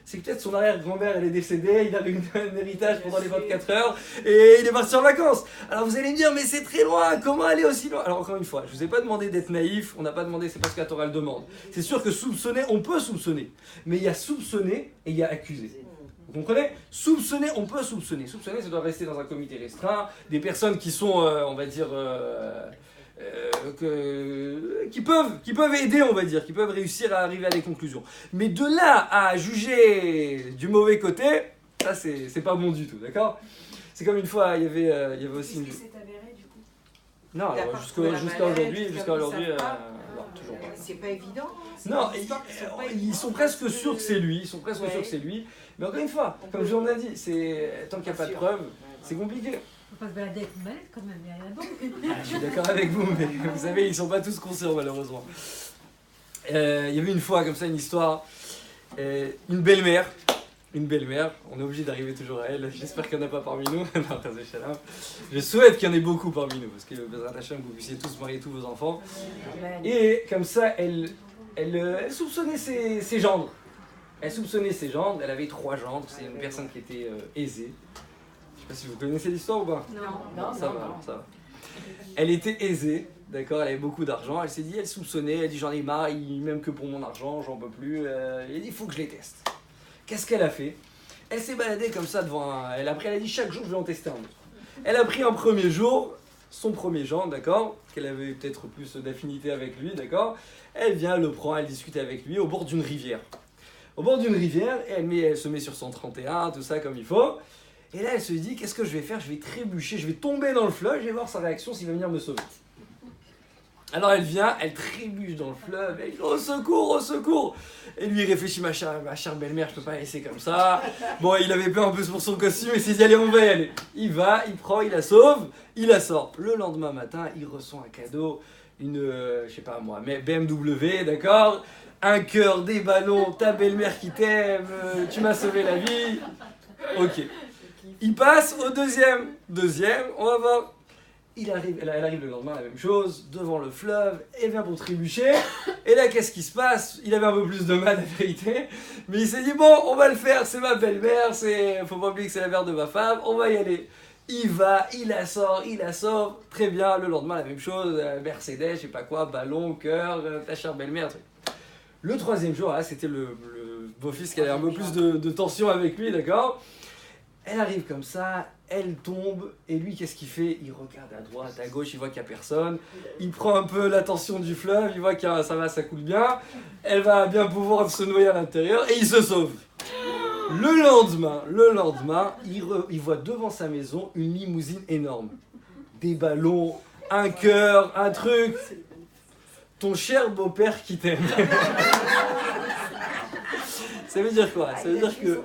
c'est que peut-être son arrière-grand-mère, elle est décédée, il a eu un héritage pendant les 24 heures, et il est parti en vacances. Alors vous allez me dire, mais c'est très loin, comment aller aussi loin? Alors encore une fois, je ne vous ai pas demandé d'être naïf, on n'a pas demandé, c'est parce que la Torah le demande. C'est sûr que soupçonner, on peut soupçonner, mais il y a soupçonner et il y a accuser. Vous comprenez? Soupçonner, on peut soupçonner. Soupçonner, ça doit rester dans un comité restreint, des personnes qui sont, on va dire... qui peuvent aider, on va dire, qui peuvent réussir à arriver à des conclusions. Mais de là à juger du mauvais côté, ça c'est pas bon du tout, d'accord? C'est comme une fois, il y avait aussi une... Est-ce que c'est avéré du coup? Non, alors, jusqu'à aujourd'hui, non, toujours pas. C'est pas évident. Non, ils sont presque sûrs que c'est lui, ils sont presque sûrs que c'est lui. Mais encore une fois, comme on a dit, tant qu'il n'y a pas de preuves, c'est compliqué. Faut pas se balader avec une mallette quand même, il y a rien d'autre. Je suis d'accord avec vous, mais vous savez, ils sont pas tous conscients malheureusement. Il y avait une fois comme ça une histoire, une belle-mère, on est obligé d'arriver toujours à elle, j'espère qu'il n'y en a pas parmi nous, je souhaite qu'il y en ait beaucoup parmi nous, parce que Bezrat Hashem, vous puissiez tous marier tous vos enfants. Et comme ça, elle soupçonnait ses gendres. Elle soupçonnait ses gendres, elle avait 3 gendres, c'est une personne qui était aisée. Je sais pas si vous connaissez l'histoire ou pas? Non, ça va. Elle était aisée, d'accord, elle avait beaucoup d'argent, elle s'est dit, elle soupçonnait, elle dit j'en ai marre, même que pour mon argent, j'en peux plus, elle dit il faut que je les teste. Qu'est-ce qu'elle a fait? Elle s'est baladée comme ça devant elle a dit chaque jour je vais en tester un autre. Elle a pris un premier jour, son premier gendre, d'accord, qu'elle avait peut-être plus d'affinité avec lui, d'accord, elle vient, le prend, elle discute avec lui au bord d'une rivière. Au bord d'une rivière, elle se met sur son 31, tout ça comme il faut. Et là, elle se dit, qu'est-ce que je vais faire? Je vais trébucher, je vais tomber dans le fleuve, je vais voir sa réaction s'il va venir me sauver. Alors elle vient, elle trébuche dans le fleuve, elle dit, au secours, au secours! Et lui il réfléchit, ma chère belle-mère, je peux pas la laisser comme ça. Bon, il avait peur un peu pour son costume, il s'est dit, allez, on va y aller. Il va, il prend, il la sauve, il la sort. Le lendemain matin, il reçoit un cadeau, une, je sais pas moi, mais BMW, d'accord? Un cœur, des ballons, ta belle-mère qui t'aime, tu m'as sauvé la vie. Ok. Il passe au deuxième, on va voir. Elle arrive le lendemain, la même chose, devant le fleuve, elle vient pour trébucher. Et là, qu'est-ce qui se passe? Il avait un peu plus de mal, la vérité. Mais il s'est dit, bon, on va le faire, c'est ma belle-mère, faut pas oublier que c'est la mère de ma femme, on va y aller. Il va, il la sort, très bien. Le lendemain, la même chose, Mercedes, je sais pas quoi, ballon, cœur, ta chère belle-mère, truc. Le troisième jour, là, c'était le beau-fils qui avait un peu plus de tension avec lui, d'accord? Elle arrive comme ça, elle tombe, et lui, qu'est-ce qu'il fait? Il regarde à droite, à gauche, il voit qu'il n'y a personne. Il prend un peu la tension du fleuve, il voit que ça coule bien. Elle va bien pouvoir se noyer à l'intérieur, et il se sauve. Le lendemain, il voit devant sa maison une limousine énorme. Des ballons, un cœur, un truc. Ton cher beau-père qui t'aime. Ça veut dire quoi? Ça veut dire que...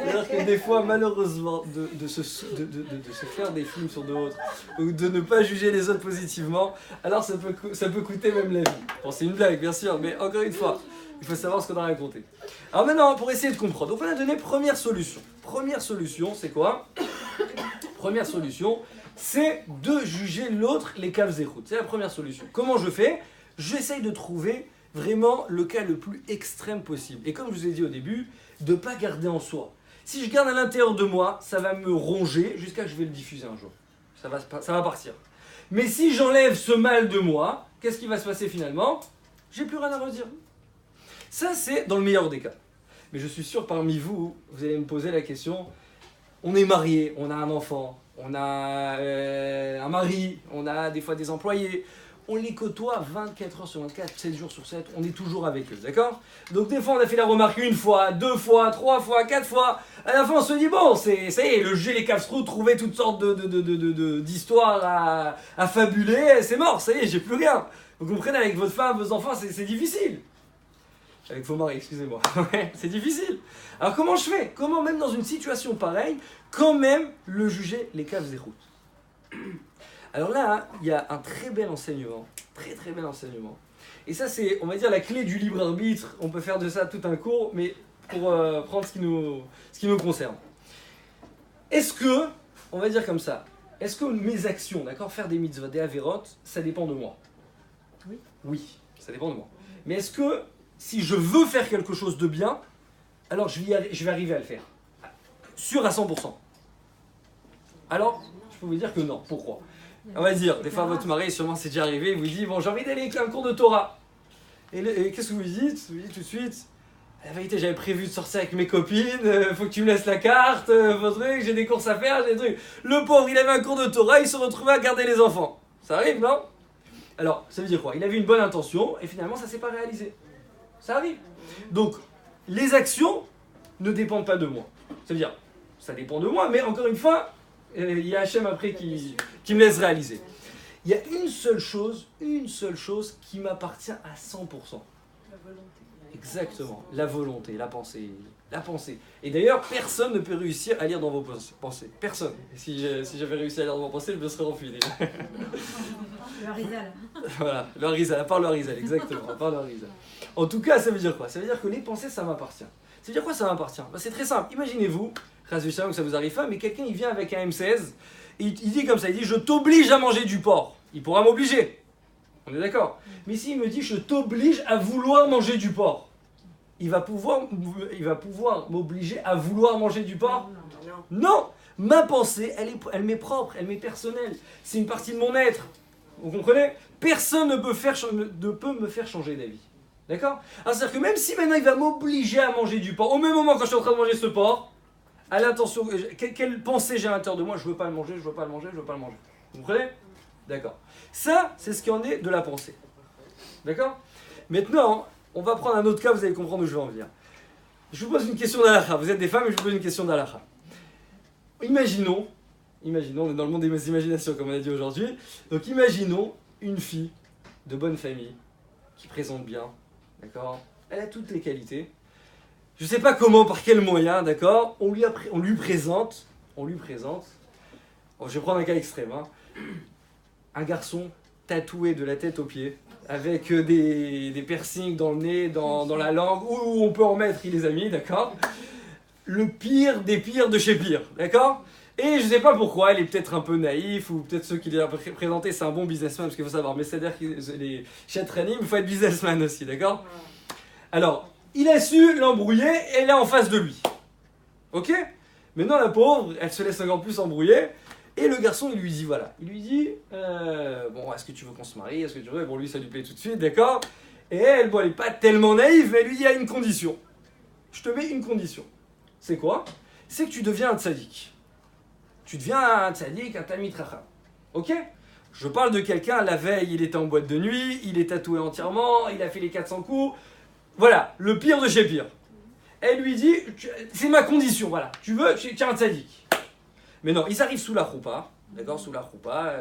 C'est-à-dire que des fois, malheureusement, de se faire des films sur d'autres, ou de ne pas juger les autres positivement, alors ça peut coûter même la vie. Bon, c'est une blague, bien sûr, mais encore une fois, il faut savoir ce qu'on a raconté. Alors maintenant, pour essayer de comprendre, donc on a donné première solution. Première solution, c'est quoi? Première solution, c'est de juger l'autre les caves et routes. C'est la première solution. Comment je fais? J'essaye de trouver vraiment le cas le plus extrême possible. Et comme je vous ai dit au début, de ne pas garder en soi. Si je garde à l'intérieur de moi, ça va me ronger jusqu'à ce que je vais le diffuser un jour. Ça va partir. Mais si j'enlève ce mal de moi, qu'est-ce qui va se passer finalement? J'ai plus rien à redire. Ça, c'est dans le meilleur des cas. Mais je suis sûr parmi vous, vous allez me poser la question, on est marié, on a un enfant, on a un mari, on a des fois des employés, on les côtoie 24 heures sur 24, 7 jours sur 7, on est toujours avec eux, d'accord? Donc des fois on a fait la remarque 1 fois, 2 fois, 3 fois, 4 fois, à la fin on se dit bon, ça y est, le jeu les casse-trous, trouver toutes sortes d'histoires à fabuler, c'est mort, ça y est, j'ai plus rien. Vous comprenez, avec votre femme, vos enfants, c'est difficile. Avec vos maris, excusez-moi, c'est difficile. Alors comment je fais? Comment même dans une situation pareille, quand même le juger les caves et routes? Alors là, il y a un très bel enseignement, très bel enseignement. Et ça, c'est, on va dire, la clé du libre arbitre. On peut faire de ça tout un cours, mais pour prendre ce qui nous concerne. Est-ce que, on va dire comme ça, est-ce que mes actions, d'accord, faire des mitzvot, des averot, ça dépend de moi? Oui. Oui, ça dépend de moi. Mais est-ce que, si je veux faire quelque chose de bien, alors je vais arriver à le faire. Sûr à 100%. Alors, je peux vous dire que non. Pourquoi? On va dire, des fois votre mari, sûrement c'est déjà arrivé, il vous dit, bon j'ai envie d'aller à un cours de Torah. Et qu'est-ce que vous dites? Vous dites tout de suite, la vérité j'avais prévu de sortir avec mes copines, faut que tu me laisses la carte, vos trucs, j'ai des courses à faire, j'ai des trucs. Le pauvre, il avait un cours de Torah, il se retrouvait à garder les enfants. Ça arrive, non? Alors, ça veut dire quoi? Il avait une bonne intention et finalement ça s'est pas réalisé. Ça arrive. Donc, les actions ne dépendent pas de moi. Ça veut dire, ça dépend de moi, mais encore une fois, il y a Hachem après qui me laisse réaliser. Il y a une seule chose qui m'appartient à 100%. La volonté. Exactement, la volonté, la pensée. Et d'ailleurs, personne ne peut réussir à lire dans vos pensées. Personne. Si j'avais réussi à lire dans vos pensées, je me serais enfui déjà. Le Harizal. Voilà, le Harizal, à part le Harizal, exactement, à part le Harizal. En tout cas, ça veut dire quoi? Ça veut dire que les pensées, ça m'appartient. Ça veut dire quoi, ça m'appartient? C'est très simple. Imaginez-vous, que ça vous arrive pas, mais quelqu'un, il vient avec un M16, et il dit comme ça, il dit, je t'oblige à manger du porc. Il pourra m'obliger. On est d'accord? Mais s'il me dit, je t'oblige à vouloir manger du porc, il va pouvoir m'obliger à vouloir manger du porc? Non! Ma pensée, elle m'est propre, elle m'est personnelle. C'est une partie de mon être. Vous comprenez? Personne ne peut me faire changer d'avis. D'accord? Alors c'est-à-dire que même si maintenant il va m'obliger à manger du porc, au même moment quand je suis en train de manger ce porc, à l'intention, quelle pensée j'ai à l'intérieur de moi, je veux pas le manger. Vous comprenez? D'accord. Ça, c'est ce qui en est de la pensée. D'accord? Maintenant, on va prendre un autre cas, vous allez comprendre où je veux en venir. Je vous pose une question d'Alakha. Vous êtes des femmes et je vous pose une question d'Alakha. Imaginons, on est dans le monde des imaginations comme on a dit aujourd'hui. Donc imaginons une fille de bonne famille qui présente bien, d'accord? Elle a toutes les qualités. Je ne sais pas comment, par quel moyen, d'accord? On lui présente. Bon, je vais prendre un cas extrême. Un garçon tatoué de la tête aux pieds, avec des piercings dans le nez, dans la langue, où on peut en mettre, il les a mis, d'accord? Le pire des pires de chez pire, d'accord? Et je ne sais pas pourquoi, il est peut-être un peu naïf, ou peut-être ceux qui l'ont présenté, c'est un bon businessman, parce qu'il faut savoir, mais c'est-à-dire que les chatranim, il faut être businessman aussi, d'accord? Alors, il a su l'embrouiller, et elle est en face de lui. Ok? Maintenant, la pauvre, elle se laisse encore plus embrouiller, et le garçon, il lui dit, voilà, bon, est-ce que tu veux qu'on se marie? Est-ce que tu veux? Bon, lui, ça lui plaît tout de suite, d'accord? Et elle, bon, elle n'est pas tellement naïve, mais elle lui dit, il y a une condition. Je te mets une condition. C'est quoi? C'est que tu deviens un tzaddik. Tu deviens un tzaddik, un tamid chacham. Ok? Je parle de quelqu'un, la veille, il était en boîte de nuit, il est tatoué entièrement, il a fait les 400 coups. Voilà, le pire de chez pire. Elle lui dit, c'est ma condition, voilà. Tu veux, tu es un tzaddik. Mais non, ils arrivent sous la choupa, d'accord, sous la choupa,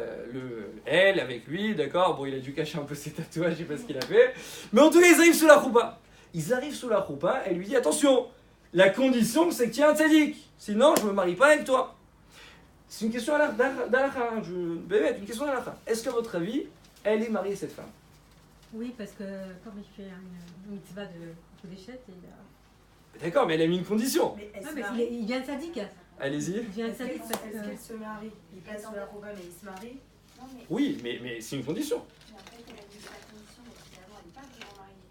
elle avec lui, d'accord, bon, il a dû cacher un peu ses tatouages, je sais pas ce qu'il a fait, mais en tout cas, ils arrivent sous la choupa. Elle lui dit, attention, la condition, c'est que tu es un tzaddik, sinon, je me marie pas avec toi. C'est une question d'Alakha, une question d'Alakha. Est-ce qu'à votre avis, elle est mariée, cette femme? Oui, parce que comme il fait une mitzvah de déchets, D'accord, mais elle a mis une condition. Mais ah, mais il vient de sadique. Allez-y. Il vient de sadique parce Est-ce qu'elle que... se marie? Il passe sur la programme et il se marie? Non, mais Oui, mais c'est une condition. en fait, elle a dit sa condition, mais finalement, elle n'est pas vraiment mariée.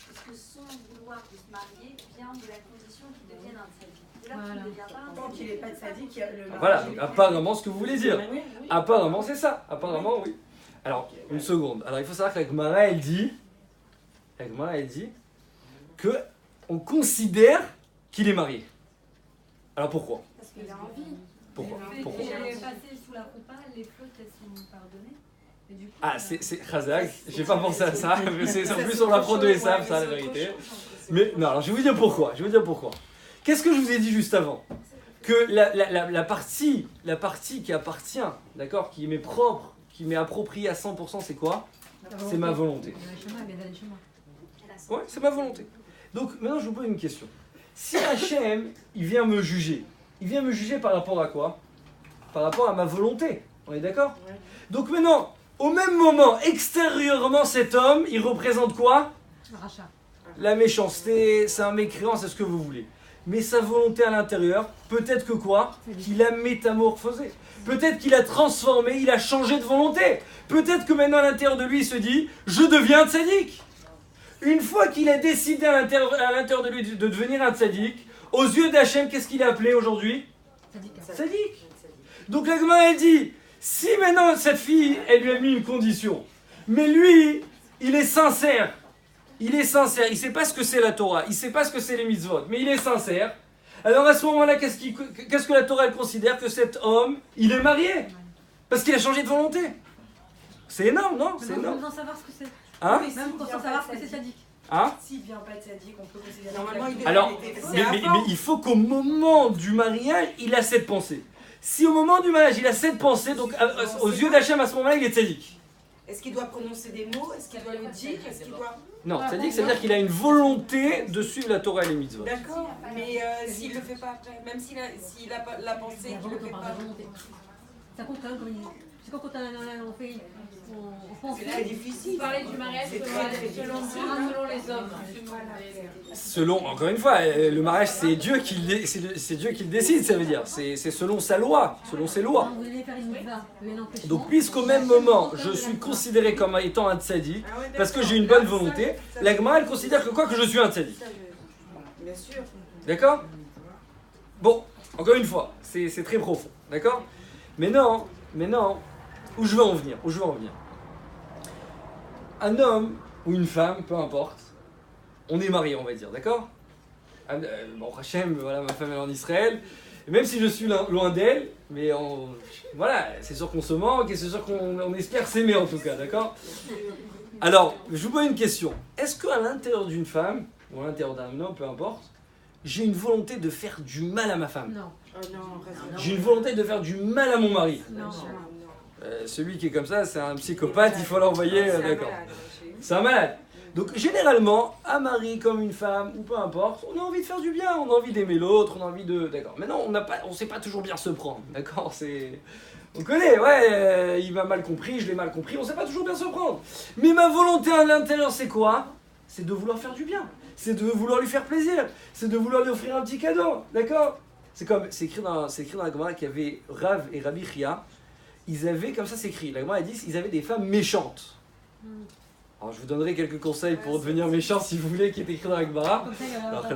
Parce que son vouloir de se marier vient de la condition qu'il devienne un tzaddik. Dès lors qu'il ne devient pas un Tant qu'il n'est pas sadique, il y a le mariage. Voilà, donc apparemment, ce que vous voulez dire. Oui. Apparemment, c'est ça. Apparemment, oui. Alors, une seconde. Alors, il faut savoir que la Gemara, elle dit que on considère qu'il est marié. Alors, pourquoi? Parce qu'il a envie. Pourquoi? J'ai passé sous la coupa, les fautes elles sont pardonnées. Et du coup, Ah, c'est Khazak. J'ai pas pensé à ça. Mais c'est en plus on l'apprend de Esav, ça, la vérité. Mais non, alors je vais vous dire pourquoi. Qu'est-ce que je vous ai dit juste avant? Que la partie qui appartient, d'accord, qui m'est propre, qui m'est appropriée à 100%, c'est quoi? C'est ma volonté. Ouais, c'est ma volonté. Donc maintenant, je vous pose une question. Si Hachem, il vient me juger par rapport à quoi? Par rapport à ma volonté. On est d'accord? Ouais. Donc maintenant, au même moment, extérieurement, cet homme, il représente quoi? Rachat. La méchanceté, c'est un mécréant, c'est ce que vous voulez. Mais sa volonté à l'intérieur, peut-être que quoi? Qu'il a métamorphosé. Peut-être qu'il a transformé, il a changé de volonté. Peut-être que maintenant à l'intérieur de lui, il se dit, je deviens tzaddik. Une fois qu'il a décidé à l'intérieur de lui de devenir un tzaddik, Aux yeux d'Hachem, qu'est-ce qu'il est appelé aujourd'hui? Sadique. Sadique. Donc la Gemara, elle dit, si maintenant cette fille, elle lui a mis une condition, mais lui, il est sincère, il ne sait pas ce que c'est la Torah, il ne sait pas ce que c'est les mitzvot, mais il est sincère, alors à ce moment-là, qu'est-ce que la Torah elle considère? Que cet homme, il est marié, parce qu'il a changé de volonté. C'est énorme, non? C'est énorme. Sans savoir ce que c'est. Hein? Même pour savoir ce que c'est sadique. Hein? S'il ne vient pas de sadique, on peut considérer. Normalement, il Alors, mais il faut qu'au moment du mariage, il a cette pensée. Si au moment du mariage, il a cette pensée, donc aux yeux d'Hachem, à ce moment-là, il est tzaddik. Est-ce qu'il doit prononcer des mots? Est-ce qu'il doit le dire? Est-ce qu'il doit... Non, tzaddik, ça veut dire qu'il a une volonté de suivre la Torah et les mitzvot. D'accord, mais s'il le fait pas après, même s'il a pas la pensée La qu'il le volonté fait par pas. la volonté. Ça compte quand même comme c'est quand on fait. On pense. C'est très difficile. Vous parlez du mariage C'est selon très Dieu, selon les hommes. Selon, encore une fois, le mariage, c'est Dieu qui le décide, ça veut dire. C'est selon sa loi, selon ses lois. Vous allez faire une mitzvah, un empêchement. Donc, puisqu'au même moment, je suis considéré comme étant un tzaddik, parce que j'ai une bonne volonté, la Gemara, elle considère que quoi? Que je suis un tzaddik. Bien sûr. D'accord? Bon, encore une fois, c'est très profond, d'accord? Mais non, où je veux en venir? Un homme ou une femme, peu importe, on est marié, on va dire, d'accord? Bon, Hachem, voilà, ma femme elle est en Israël, et même si je suis loin d'elle, mais voilà, c'est sûr qu'on se manque et c'est sûr qu'on espère s'aimer en tout cas, d'accord? Alors, je vous pose une question. Est-ce qu'à l'intérieur d'une femme, ou à l'intérieur d'un homme, peu importe, j'ai une volonté de faire du mal à ma femme? Non. J'ai une volonté de faire du mal à mon mari? Non. Celui qui est comme ça, c'est un psychopathe, il faut l'envoyer, d'accord. C'est un malade. Donc généralement, un mari comme une femme, ou peu importe, on a envie de faire du bien, on a envie d'aimer l'autre, on a envie de... D'accord. Maintenant, on sait pas toujours bien se prendre, d'accord? On connaît, ouais, il m'a mal compris, je l'ai mal compris, on sait pas toujours bien se prendre. Mais ma volonté à l'intérieur, c'est quoi? C'est de vouloir faire du bien, c'est de vouloir lui faire plaisir, c'est de vouloir lui offrir un petit cadeau, d'accord? C'est écrit dans la Gemara qu'il y avait Rav et Rabbi Chia. Ils avaient, comme ça c'est écrit, la Gemara dit, ils avaient des femmes méchantes. Alors je vous donnerai quelques conseils pour devenir méchant si vous voulez, qui est écrit dans la Gemara. Alors,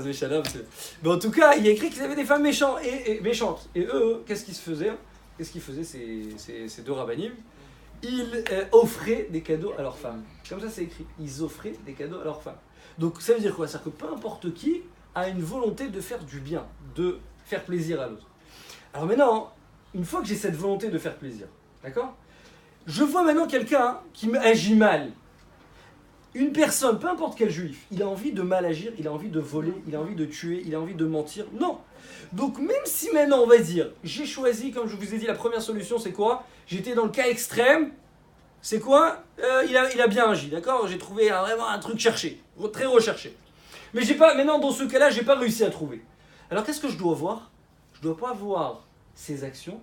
mais en tout cas, il y a écrit qu'ils avaient des femmes méchantes. Et eux, qu'est-ce qu'ils faisaient ces deux rabbinim? Ils offraient des cadeaux à leurs femmes. Comme ça c'est écrit, ils offraient des cadeaux à leurs femmes. Donc ça veut dire quoi? C'est-à-dire que peu importe qui a une volonté de faire du bien, de faire plaisir à l'autre. Alors maintenant, une fois que j'ai cette volonté de faire plaisir, d'accord? Je vois maintenant quelqu'un qui agit mal. Une personne, peu importe quel juif, il a envie de mal agir, il a envie de voler, il a envie de tuer, il a envie de mentir. Non. Donc même si maintenant on va dire, j'ai choisi, comme je vous ai dit, la première solution c'est quoi? J'étais dans le cas extrême. C'est quoi? Il a bien agi, d'accord? J'ai trouvé vraiment un truc cherché, très recherché. Mais maintenant dans ce cas-là, j'ai pas réussi à trouver. Alors qu'est-ce que je dois voir? Je dois pas voir ses actions,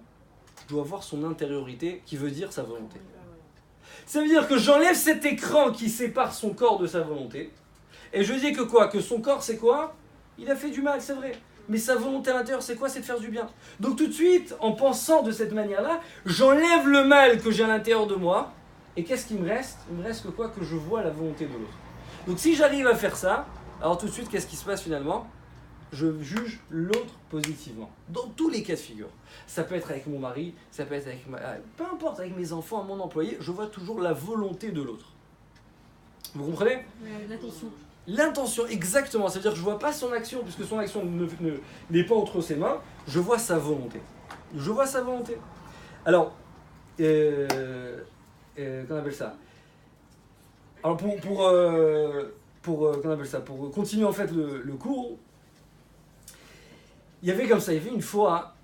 je dois voir son intériorité, qui veut dire sa volonté. Ça veut dire que j'enlève cet écran qui sépare son corps de sa volonté, et je dis que quoi? Que son corps c'est quoi? Il a fait du mal, c'est vrai. Mais sa volonté à l'intérieur c'est quoi? C'est de faire du bien. Donc tout de suite, en pensant de cette manière-là, j'enlève le mal que j'ai à l'intérieur de moi, et qu'est-ce qui me reste? Il me reste que quoi? Que je vois la volonté de l'autre. Donc si j'arrive à faire ça, alors tout de suite, qu'est-ce qui se passe finalement? Je juge l'autre positivement. Dans tous les cas de figure. Ça peut être avec mon mari, ça peut être avec peu importe, avec mes enfants, mon employé, je vois toujours la volonté de l'autre. Vous comprenez? L'intention. L'intention, exactement. C'est-à-dire que je ne vois pas son action, puisque son action n'est pas entre ses mains, je vois sa volonté. Je vois sa volonté. Alors, qu'on appelle ça? Alors pour continuer en fait le cours, il y avait comme ça, il y avait une fois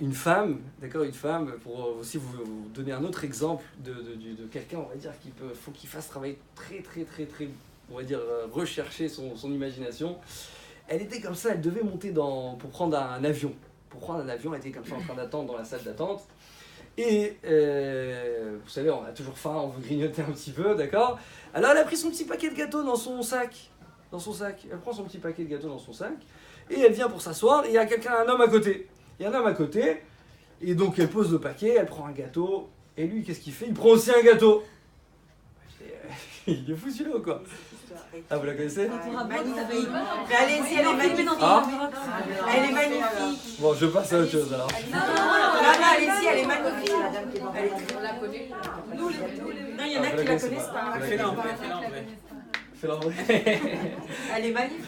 une femme, d'accord, une femme, pour aussi vous donner un autre exemple de quelqu'un, on va dire, faut qu'il fasse travailler très, on va dire, rechercher son imagination. Elle était comme ça, elle devait monter pour prendre un avion. Pour prendre un avion, elle était comme ça en train d'attendre dans la salle d'attente. Et vous savez, on a toujours faim, on veut grignoter un petit peu, d'accord? Alors elle a pris son petit paquet de gâteaux dans son sac. Elle prend son petit paquet de gâteaux dans son sac. Et elle vient pour s'asseoir, et il y a un homme à côté. Il y a un homme à côté, et donc elle pose le paquet, elle prend un gâteau, et lui, qu'est-ce qu'il fait? Il prend aussi un gâteau. Il est fou celui-là ou quoi? Ah, vous la connaissez? Magnifique. Mais allez-y, elle est magnifique. Ah. Elle est magnifique. Bon, je passe à autre chose alors. Non, allez-y, elle est magnifique. On la connaît. Non, il y en a qui la connaissent pas. Fais-la en vrai, fais-la en vrai. Fais-la en vrai. Elle est magnifique.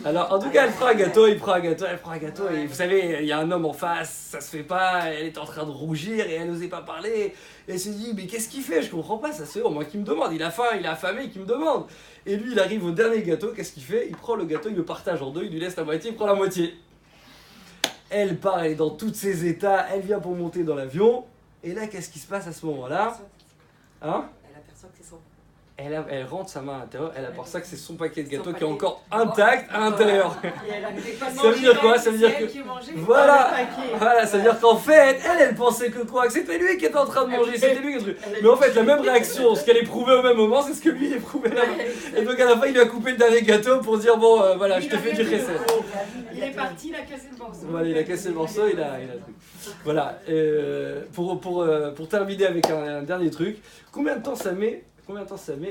Alors, en tout cas, elle prend un gâteau, il prend un gâteau, elle prend un gâteau, et vous savez, il y a un homme en face, ça se fait pas, elle est en train de rougir et elle n'osait pas parler. Et elle se dit, mais qu'est-ce qu'il fait? Je comprends pas, ça c'est au moins qui me demande, il a faim, il est affamé, qui me demande. Et lui, il arrive au dernier gâteau, qu'est-ce qu'il fait? Il prend le gâteau, il le partage en deux, il lui laisse la moitié, il prend la moitié. Elle part, elle est dans tous ses états, elle vient pour monter dans l'avion, et là, qu'est-ce qui se passe à ce moment-là? Hein? Elle aperçoit que c'est son. Elle rentre sa main à l'intérieur, elle apporte ça que c'est son paquet de gâteaux qui est encore intact à l'intérieur. Ça veut dire quoi? Ça veut dire que... Voilà, ça veut dire qu'en fait, elle pensait que quoi? Que c'était lui qui était en train de manger, c'était lui qui était... Mais en fait, la même réaction, ce qu'elle éprouvait au même moment, c'est ce que lui éprouvait là. Et donc à la fin, il lui a coupé le dernier gâteau pour dire, bon, voilà, je te fais du recette. Il est parti, il a cassé le morceau. Voilà, il a cassé le morceau, il a truc. Voilà, pour terminer avec un dernier truc, combien de temps ça met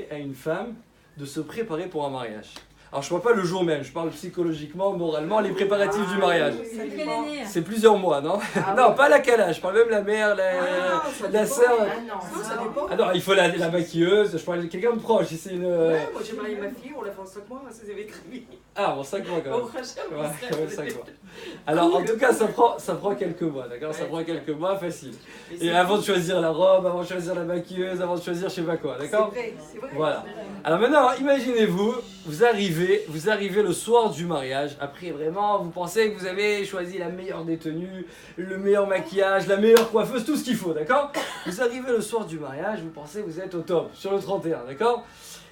à une femme de se préparer pour un mariage? Alors je parle pas le jour même, je parle psychologiquement, moralement, les préparatifs du mariage. C'est plusieurs mois, non? Non, pas la calage, je parle même la mère, la sœur. Ah non, il faut la maquilleuse, je parle de quelqu'un de proche. Si c'est une... Ouais, moi j'ai marié ma fille, on l'a fait en 5 mois, ça s'est écrit. Ah, bon, 5 mois quand même. Au prochain, Ouais, quand même 5 mois. Alors en tout cas, ça prend quelques mois, d'accord? Ça prend quelques mois, facile. Et avant de choisir la robe, avant de choisir la maquilleuse, avant de choisir je sais pas quoi, d'accord? C'est vrai. Voilà. Alors maintenant, imaginez-vous, vous arrivez le soir du mariage. Après, vraiment, vous pensez que vous avez choisi la meilleure des tenues, le meilleur maquillage, la meilleure coiffeuse, tout ce qu'il faut, d'accord? Vous arrivez le soir du mariage, vous pensez que vous êtes au top, sur le 31, d'accord?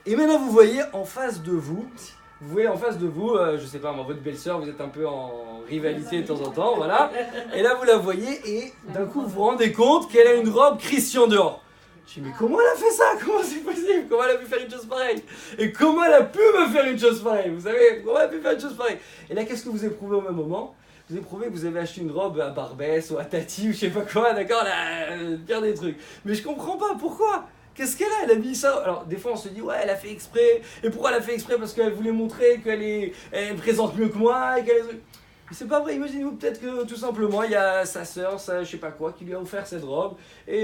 Et maintenant, vous voyez en face de vous, je sais pas, votre belle-sœur, vous êtes un peu en rivalité de temps en temps, voilà. Et là, vous la voyez et d'un coup, vous vous rendez compte qu'elle a une robe Christian Dior. Je dis, mais comment elle a fait ça? Comment c'est possible? Comment elle a pu faire une chose pareille? Et comment elle a pu me faire une chose pareille? Vous savez, comment elle a pu faire une chose pareille? Et là, qu'est-ce que vous éprouvez au même moment? Vous éprouvez que vous avez acheté une robe à Barbès ou à Tati ou je sais pas quoi, d'accord? Là, bien des trucs. Mais je comprends pas, pourquoi? Qu'est-ce qu'elle a? Elle a mis ça. Alors, des fois, on se dit, ouais, elle a fait exprès. Et pourquoi elle a fait exprès? Parce qu'elle voulait montrer elle présente mieux que moi et qu'elle est... Mais c'est pas vrai, imaginez-vous peut-être que tout simplement il y a sa sœur, je sais pas quoi, qui lui a offert cette robe,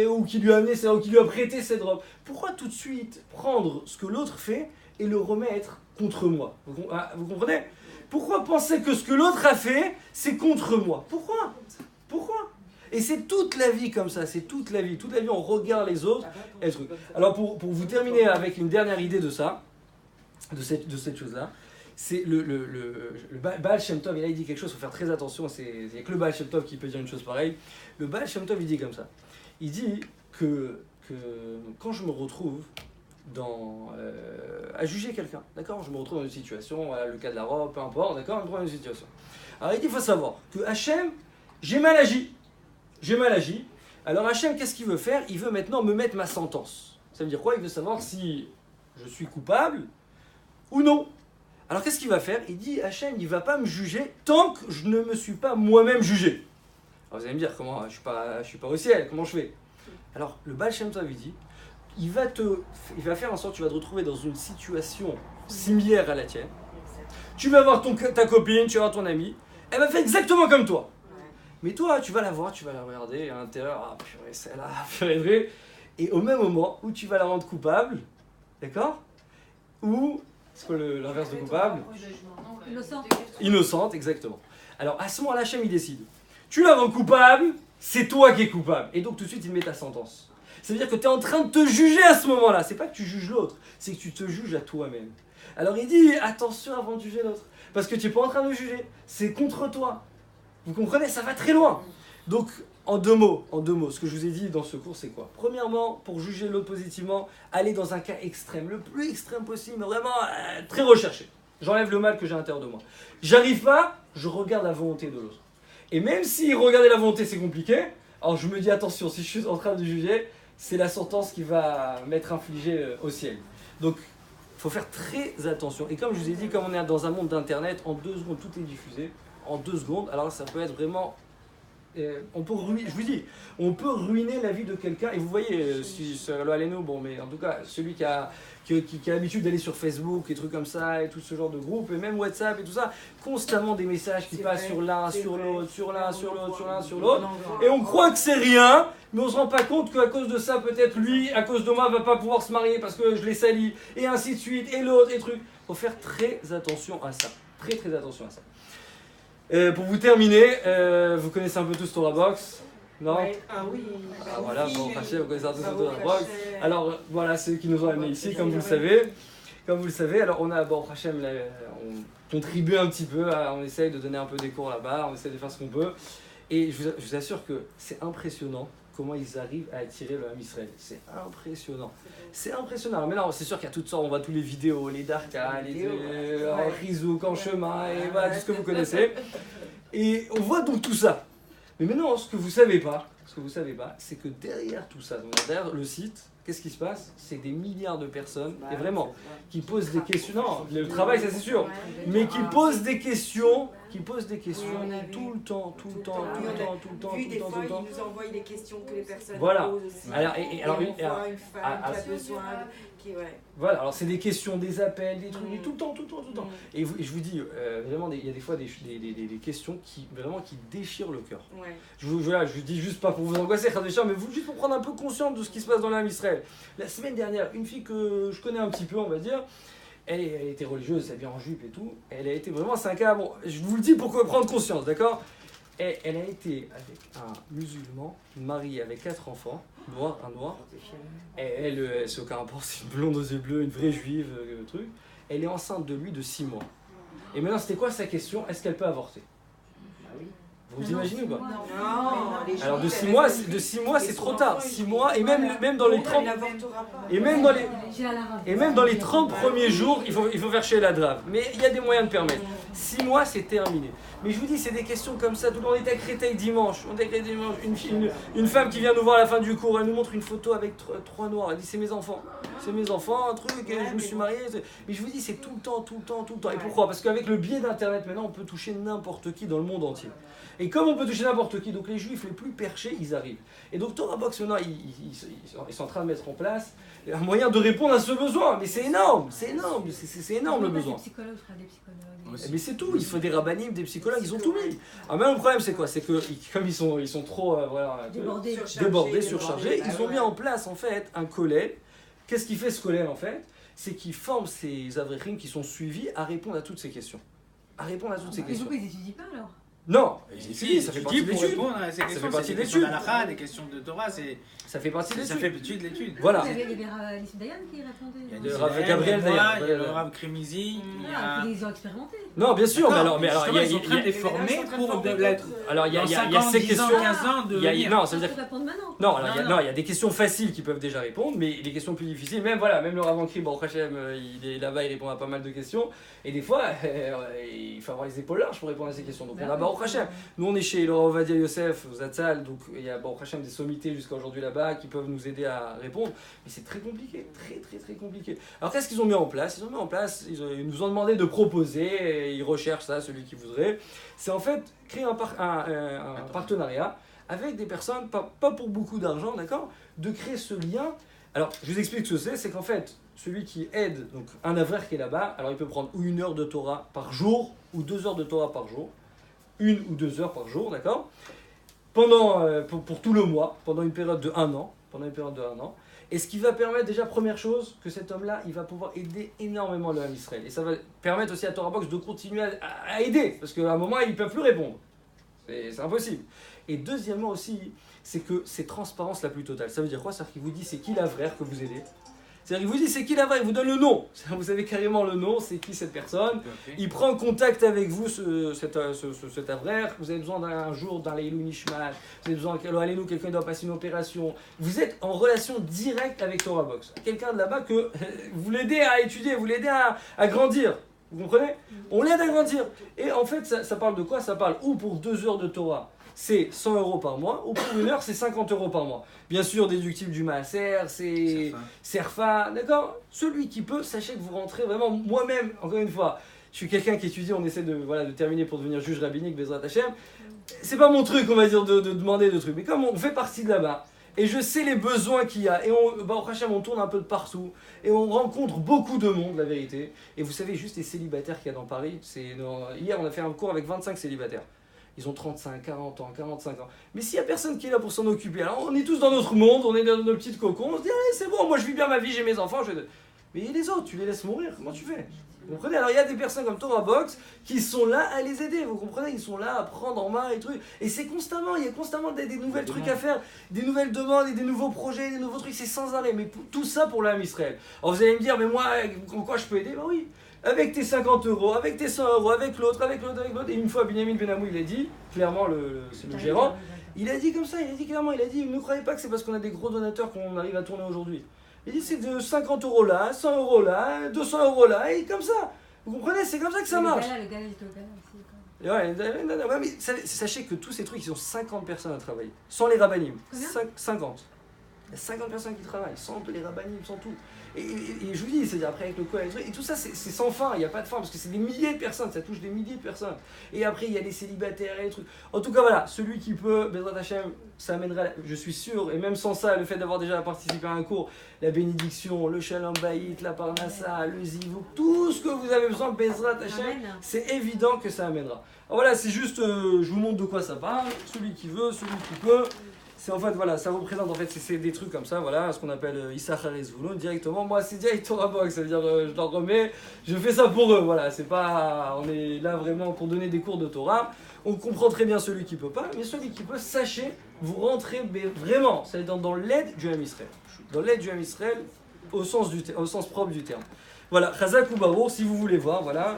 ou qui lui a amené ou qui lui a prêté cette robe. Pourquoi tout de suite prendre ce que l'autre fait et le remettre contre moi? Vous comprenez? Pourquoi penser que ce que l'autre a fait, c'est contre moi? Pourquoi? Et c'est toute la vie comme ça, c'est toute la vie. Toute la vie, on regarde les autres. Et truc. Alors pour vous terminer avec une dernière idée de ça, de cette chose-là, c'est le Baal Shem Tov, et là il dit quelque chose, il faut faire très attention, il n'y a que le Baal Shem Tov qui peut dire une chose pareille. Le Baal Shem Tov il dit comme ça, il dit que quand je me retrouve à juger quelqu'un, d'accord, je me retrouve dans une situation, voilà, le cas de la robe, peu importe, d'accord, je me retrouve dans une situation. Alors il dit, il faut savoir que Hachem, j'ai mal agi, alors Hachem qu'est-ce qu'il veut faire? Il veut maintenant me mettre ma sentence. Ça veut dire quoi? Il veut savoir si je suis coupable ou non. Alors qu'est-ce qu'il va faire? Il dit, Hachem, il ne va pas me juger tant que je ne me suis pas moi-même jugé. Alors vous allez me dire, comment? Je suis pas au ciel, comment je fais? Alors le Baal Shem Tov, il dit, il va faire en sorte que tu vas te retrouver dans une situation similaire à la tienne. Tu vas voir ta copine, tu vas voir ton amie, elle va faire exactement comme toi. Mais toi, tu vas la voir, tu vas la regarder, à l'intérieur, ah purée, celle-là, purée. Et au même moment où tu vas la rendre coupable, d'accord? Ou... C'est quoi l'inverse de coupable? Innocente, exactement. Alors à ce moment-là, Hachem il décide. Tu la rends coupable, c'est toi qui es coupable. Et donc tout de suite il met ta sentence. Ça veut dire que tu es en train de te juger à ce moment-là. C'est pas que tu juges l'autre, c'est que tu te juges à toi-même. Alors il dit attention avant de juger l'autre. Parce que tu n'es pas en train de le juger, c'est contre toi. Vous comprenez? Ça va très loin. Donc en deux mots, ce que je vous ai dit dans ce cours, c'est quoi? Premièrement, pour juger l'autre positivement, allez dans un cas extrême, le plus extrême possible, mais vraiment très recherché. J'enlève le mal que j'ai à l'intérieur de moi. J'arrive pas, je regarde la volonté de l'autre. Et même si regarder la volonté c'est compliqué, alors je me dis attention, si je suis en train de juger, c'est la sentence qui va m'être infligée au ciel. Donc, il faut faire très attention. Et comme je vous ai dit, comme on est dans un monde d'internet, en 2 secondes tout est diffusé. En 2 secondes, alors ça peut être vraiment on peut ruiner, je vous dis, on peut ruiner la vie de quelqu'un. Et vous voyez, si bon, mais en tout cas, celui qui a l'habitude d'aller sur Facebook et trucs comme ça, et tout ce genre de groupe, et même WhatsApp et tout ça, constamment des messages qui passent sur l'un, sur l'autre, sur l'un, sur l'autre, sur l'un, sur l'autre, et on croit que c'est rien, mais on se rend pas compte qu'à cause de ça, peut-être lui, à cause de moi, va pas pouvoir se marier parce que je l'ai sali, et ainsi de suite, et l'autre, et truc. Faut faire très attention à ça. Très attention à ça. Pour vous terminer, vous connaissez un peu tous TorahBox, non? Ah oui. Voilà, bon, vous connaissez un peu tous TorahBox. Alors voilà, ceux qui nous ont amenés ici, comme vous le savez. Comme vous le savez, alors on a, bon, Hachem, on contribue un petit peu, on essaye de donner un peu des cours là-bas, on essaye de faire ce qu'on peut. Et je vous assure que c'est impressionnant comment ils arrivent à attirer le Ham Israël. C'est impressionnant. C'est impressionnant. Alors maintenant, c'est sûr qu'il y a toutes sortes, on voit toutes les vidéos, les darkas, les Rizouk en chemin, et voilà, tout ce que vous connaissez. Et on voit donc tout ça. Mais maintenant, ce que vous savez pas, c'est que derrière tout ça, donc derrière le site, qu'est-ce qui se passe? C'est des milliards de personnes, et vraiment, qui posent des questions. Non, le travail, ça c'est sûr, mais qui posent des questions, tout le temps. Vu des fois, ils nous envoient les questions que les personnes posent aussi. Alors, on voit une femme qui a besoin, Voilà, alors c'est des questions, des appels, des trucs, tout le temps. Et je vous dis, vraiment, il y a des fois des questions qui déchirent le cœur. Ouais. Je vous dis juste pas pour vous angoisser, mais juste pour prendre un peu conscience de ce qui se passe dans l'Am Israël. La semaine dernière, une fille que je connais un petit peu, on va dire, elle était religieuse, elle vient en jupe et tout, elle a été vraiment, c'est un cas, bon, je vous le dis pour prendre conscience, d'accord? Elle a été avec un musulman, mariée avec 4 enfants, un noir. Elle c'est aucun rapport, c'est une blonde aux yeux bleus, une vraie juive, truc. Elle est enceinte de lui de 6 mois. Et maintenant, c'était quoi sa question? Est-ce qu'elle peut avorter? Vous vous imaginez ou pas? Non, alors de 6 mois, c'est trop tard. 6 mois, et même dans les 30... Et même dans les 30 premiers jours, il faut faire chez la drave. Mais il y a des moyens de permettre. 6 mois, c'est terminé. Mais je vous dis, c'est des questions comme ça. Tout le monde était à Créteil dimanche. Une femme qui vient nous voir à la fin du cours, elle nous montre une photo avec 3 noirs. Elle dit, c'est mes enfants, un truc, je me suis mariée. Mais je vous dis, c'est tout le temps. Et pourquoi? Parce qu'avec le biais d'Internet, maintenant, on peut toucher n'importe qui dans le monde entier. Et comme on peut toucher n'importe qui, donc les juifs les plus perchés, ils arrivent. Et donc TorahBox, maintenant, ils sont en train de mettre en place un moyen de répondre à ce besoin. Mais c'est énorme le besoin. Mais c'est tout, il faut des rabbinim, des psychologues, ils ont tout mis. Alors même le problème c'est quoi? C'est que comme ils sont trop débordés, surchargés, ils ont mis en place en fait un kollel. Qu'est-ce qui fait ce kollel en fait? C'est qu'ils forment ces avrichim qui sont suivis à répondre à toutes ces questions. Mais pourquoi ils n'étudient pas alors? Non, si, ça fait partie de l'étude. Ça fait partie de l'étude. Des questions de Torah, ça fait partie de l'étude. Ça fait partie de l'étude. Voilà. Il y avait Nissim Dayan qui répondait. Il y a le Rav Gabriel Dayan, il y a le Rav Krimizi. Ils ont expérimenté. Non, bien sûr, mais alors ils sont en train de les former pour l'être. Alors il y a ces questions. 15 ans de. Non, ça veut dire. Non, il y a des questions faciles qui peuvent déjà répondre, mais les questions plus difficiles, même le Rav Ankri, bon, Hachem, il est là-bas, il répond à pas mal de questions, et des fois, il faut avoir les épaules larges pour répondre à ces questions. Donc on a Baruch Hashem. Nous on est chez le Rav Ovadia Yosef, aux Zatzal, donc il y a Baruch Hashem des sommités jusqu'à aujourd'hui là-bas qui peuvent nous aider à répondre, mais c'est très compliqué, très compliqué. Alors qu'est-ce qu'ils ont mis en place? Ils nous ont demandé de proposer, et ils recherchent ça, celui qui voudrait. C'est en fait créer un partenariat avec des personnes, pas pour beaucoup d'argent, d'accord, de créer ce lien. Alors, je vous explique ce que c'est qu'en fait, celui qui aide donc un avraire qui est là-bas, alors il peut prendre 1 heure de Torah par jour, ou 2 heures de Torah par jour, 1 ou 2 heures par jour, d'accord, pour tout le mois, pendant une période de 1 an, et ce qui va permettre déjà, première chose, que cet homme-là, il va pouvoir aider énormément le Ham Israël, et ça va permettre aussi à TorahBox de continuer à aider, parce qu'à un moment, ils ne peuvent plus répondre, c'est impossible. Et deuxièmement aussi, c'est que c'est transparence la plus totale. Ça veut dire quoi? C'est-à-dire qu'il vous dit c'est qui l'avraire que vous aidez. C'est-à-dire qu'il vous dit c'est qui l'avraire, il vous donne le nom. Vous savez carrément le nom, c'est qui cette personne. Il prend contact avec vous, cet avraire. Vous avez besoin d'un jour d'un Leilou Nishmat. Vous avez besoin d'un quelqu'un doit passer une opération. Vous êtes en relation directe avec TorahBox. Quelqu'un de là-bas que vous l'aidez à étudier, vous l'aidez à grandir. Vous comprenez? On l'aide à grandir. Et en fait, ça parle de quoi? Ça parle ou pour 2 heures de Torah, c'est 100 € par mois, ou pour 1 heure, c'est 50 € par mois. Bien sûr, déductible du Maaser, c'est Serfa, d'accord? Celui qui peut, sachez que vous rentrez vraiment, moi-même, encore une fois, Je suis quelqu'un qui étudie, on essaie de terminer pour devenir juge rabbinique, Bezrat Hashem. C'est pas mon truc, on va dire, de demander de trucs. Mais comme on fait partie de là-bas, et je sais les besoins qu'il y a, et au Hashem, on tourne un peu de partout, et on rencontre beaucoup de monde, la vérité. Et vous savez, juste les célibataires qu'il y a dans Paris, hier on a fait un cours avec 25 célibataires. Ils ont 35, 40 ans, 45 ans. Mais s'il n'y a personne qui est là pour s'en occuper, alors on est tous dans notre monde, on est dans nos petites cocons, on se dit, allez, c'est bon, moi je vis bien ma vie, j'ai mes enfants, Mais les autres, tu les laisses mourir, comment tu fais? Vous comprenez? Alors il y a des personnes comme Torah Box qui sont là à les aider, vous comprenez? Ils sont là à prendre en main les trucs. Et c'est constamment, il y a constamment des nouvelles trucs à faire, des nouvelles demandes et des nouveaux projets, des nouveaux trucs, c'est sans arrêt. Mais tout ça pour l'âme Israël. Alors vous allez me dire, mais moi, en quoi je peux aider? Ben oui, avec tes 50 €, avec tes 100 €, avec l'autre. Et une fois, Binyamin Benamou, il a dit, clairement, c'est le gérant, il a dit comme ça, il a dit clairement, ne croyez pas que c'est parce qu'on a des gros donateurs qu'on arrive à tourner aujourd'hui. Il dit c'est de 50 € là, 100 € là, 200 € là, et comme ça. Vous comprenez? C'est comme ça que ça marche. Le gars, il était au Ghana aussi. Ouais, mais sachez que tous ces trucs, ils ont 50 personnes à travailler. Sans les rabbinim. 50. Il y a 50 personnes qui travaillent, sans les rabbinim, sans tout. Et je vous dis, c'est-à-dire après avec le quoi, et tout ça, c'est sans fin, il n'y a pas de fin, parce que c'est des milliers de personnes, ça touche des milliers de personnes. Et après, il y a les célibataires et les trucs. En tout cas, voilà, celui qui peut, Bezrat Hashem, ça amènera, je suis sûr, et même sans ça, le fait d'avoir déjà participé à un cours, la bénédiction, le Shalom Bayit, la Parnassa, le Zivou, tout ce que vous avez besoin, Bezrat Hashem, c'est évident que ça amènera. Alors voilà, c'est juste, je vous montre de quoi ça parle, celui qui veut, celui qui peut. C'est en fait, voilà, ça représente en fait, c'est des trucs comme ça, voilà, ce qu'on appelle Issachar et Zvulun directement. Moi, c'est direct Torah Box, ça veut dire je leur remets, je fais ça pour eux, voilà, c'est pas, on est là vraiment pour donner des cours de Torah. On comprend très bien celui qui peut pas, mais celui qui peut, sachez, vous rentrez vraiment, c'est dans l'aide du Ham Israël. Dans l'aide du Ham Israël, au sens propre du terme. Voilà, Chazak ou Barour, si vous voulez voir, voilà.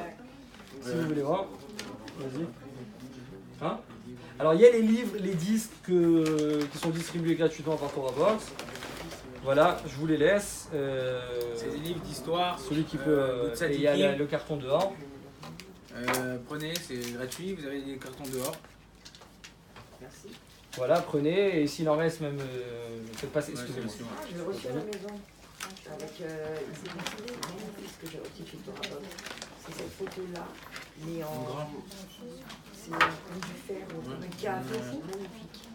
Si vous voulez voir, vas-y. Hein? Alors il y a les livres, les disques qui sont distribués gratuitement par Torah Box. Voilà, je vous les laisse. C'est des livres d'histoire. Celui qui peut. Et il y a le carton dehors. Prenez, c'est gratuit, vous avez des cartons dehors. Merci. Voilà, prenez, et s'il en reste même, faites passer. Excusez-moi. Je l'ai reçu à la maison. Avec mon fils que j'ai reçu chez Torah Box. C'est cette photo-là, mais en. C'est comme du fer, du café, c'est magnifique.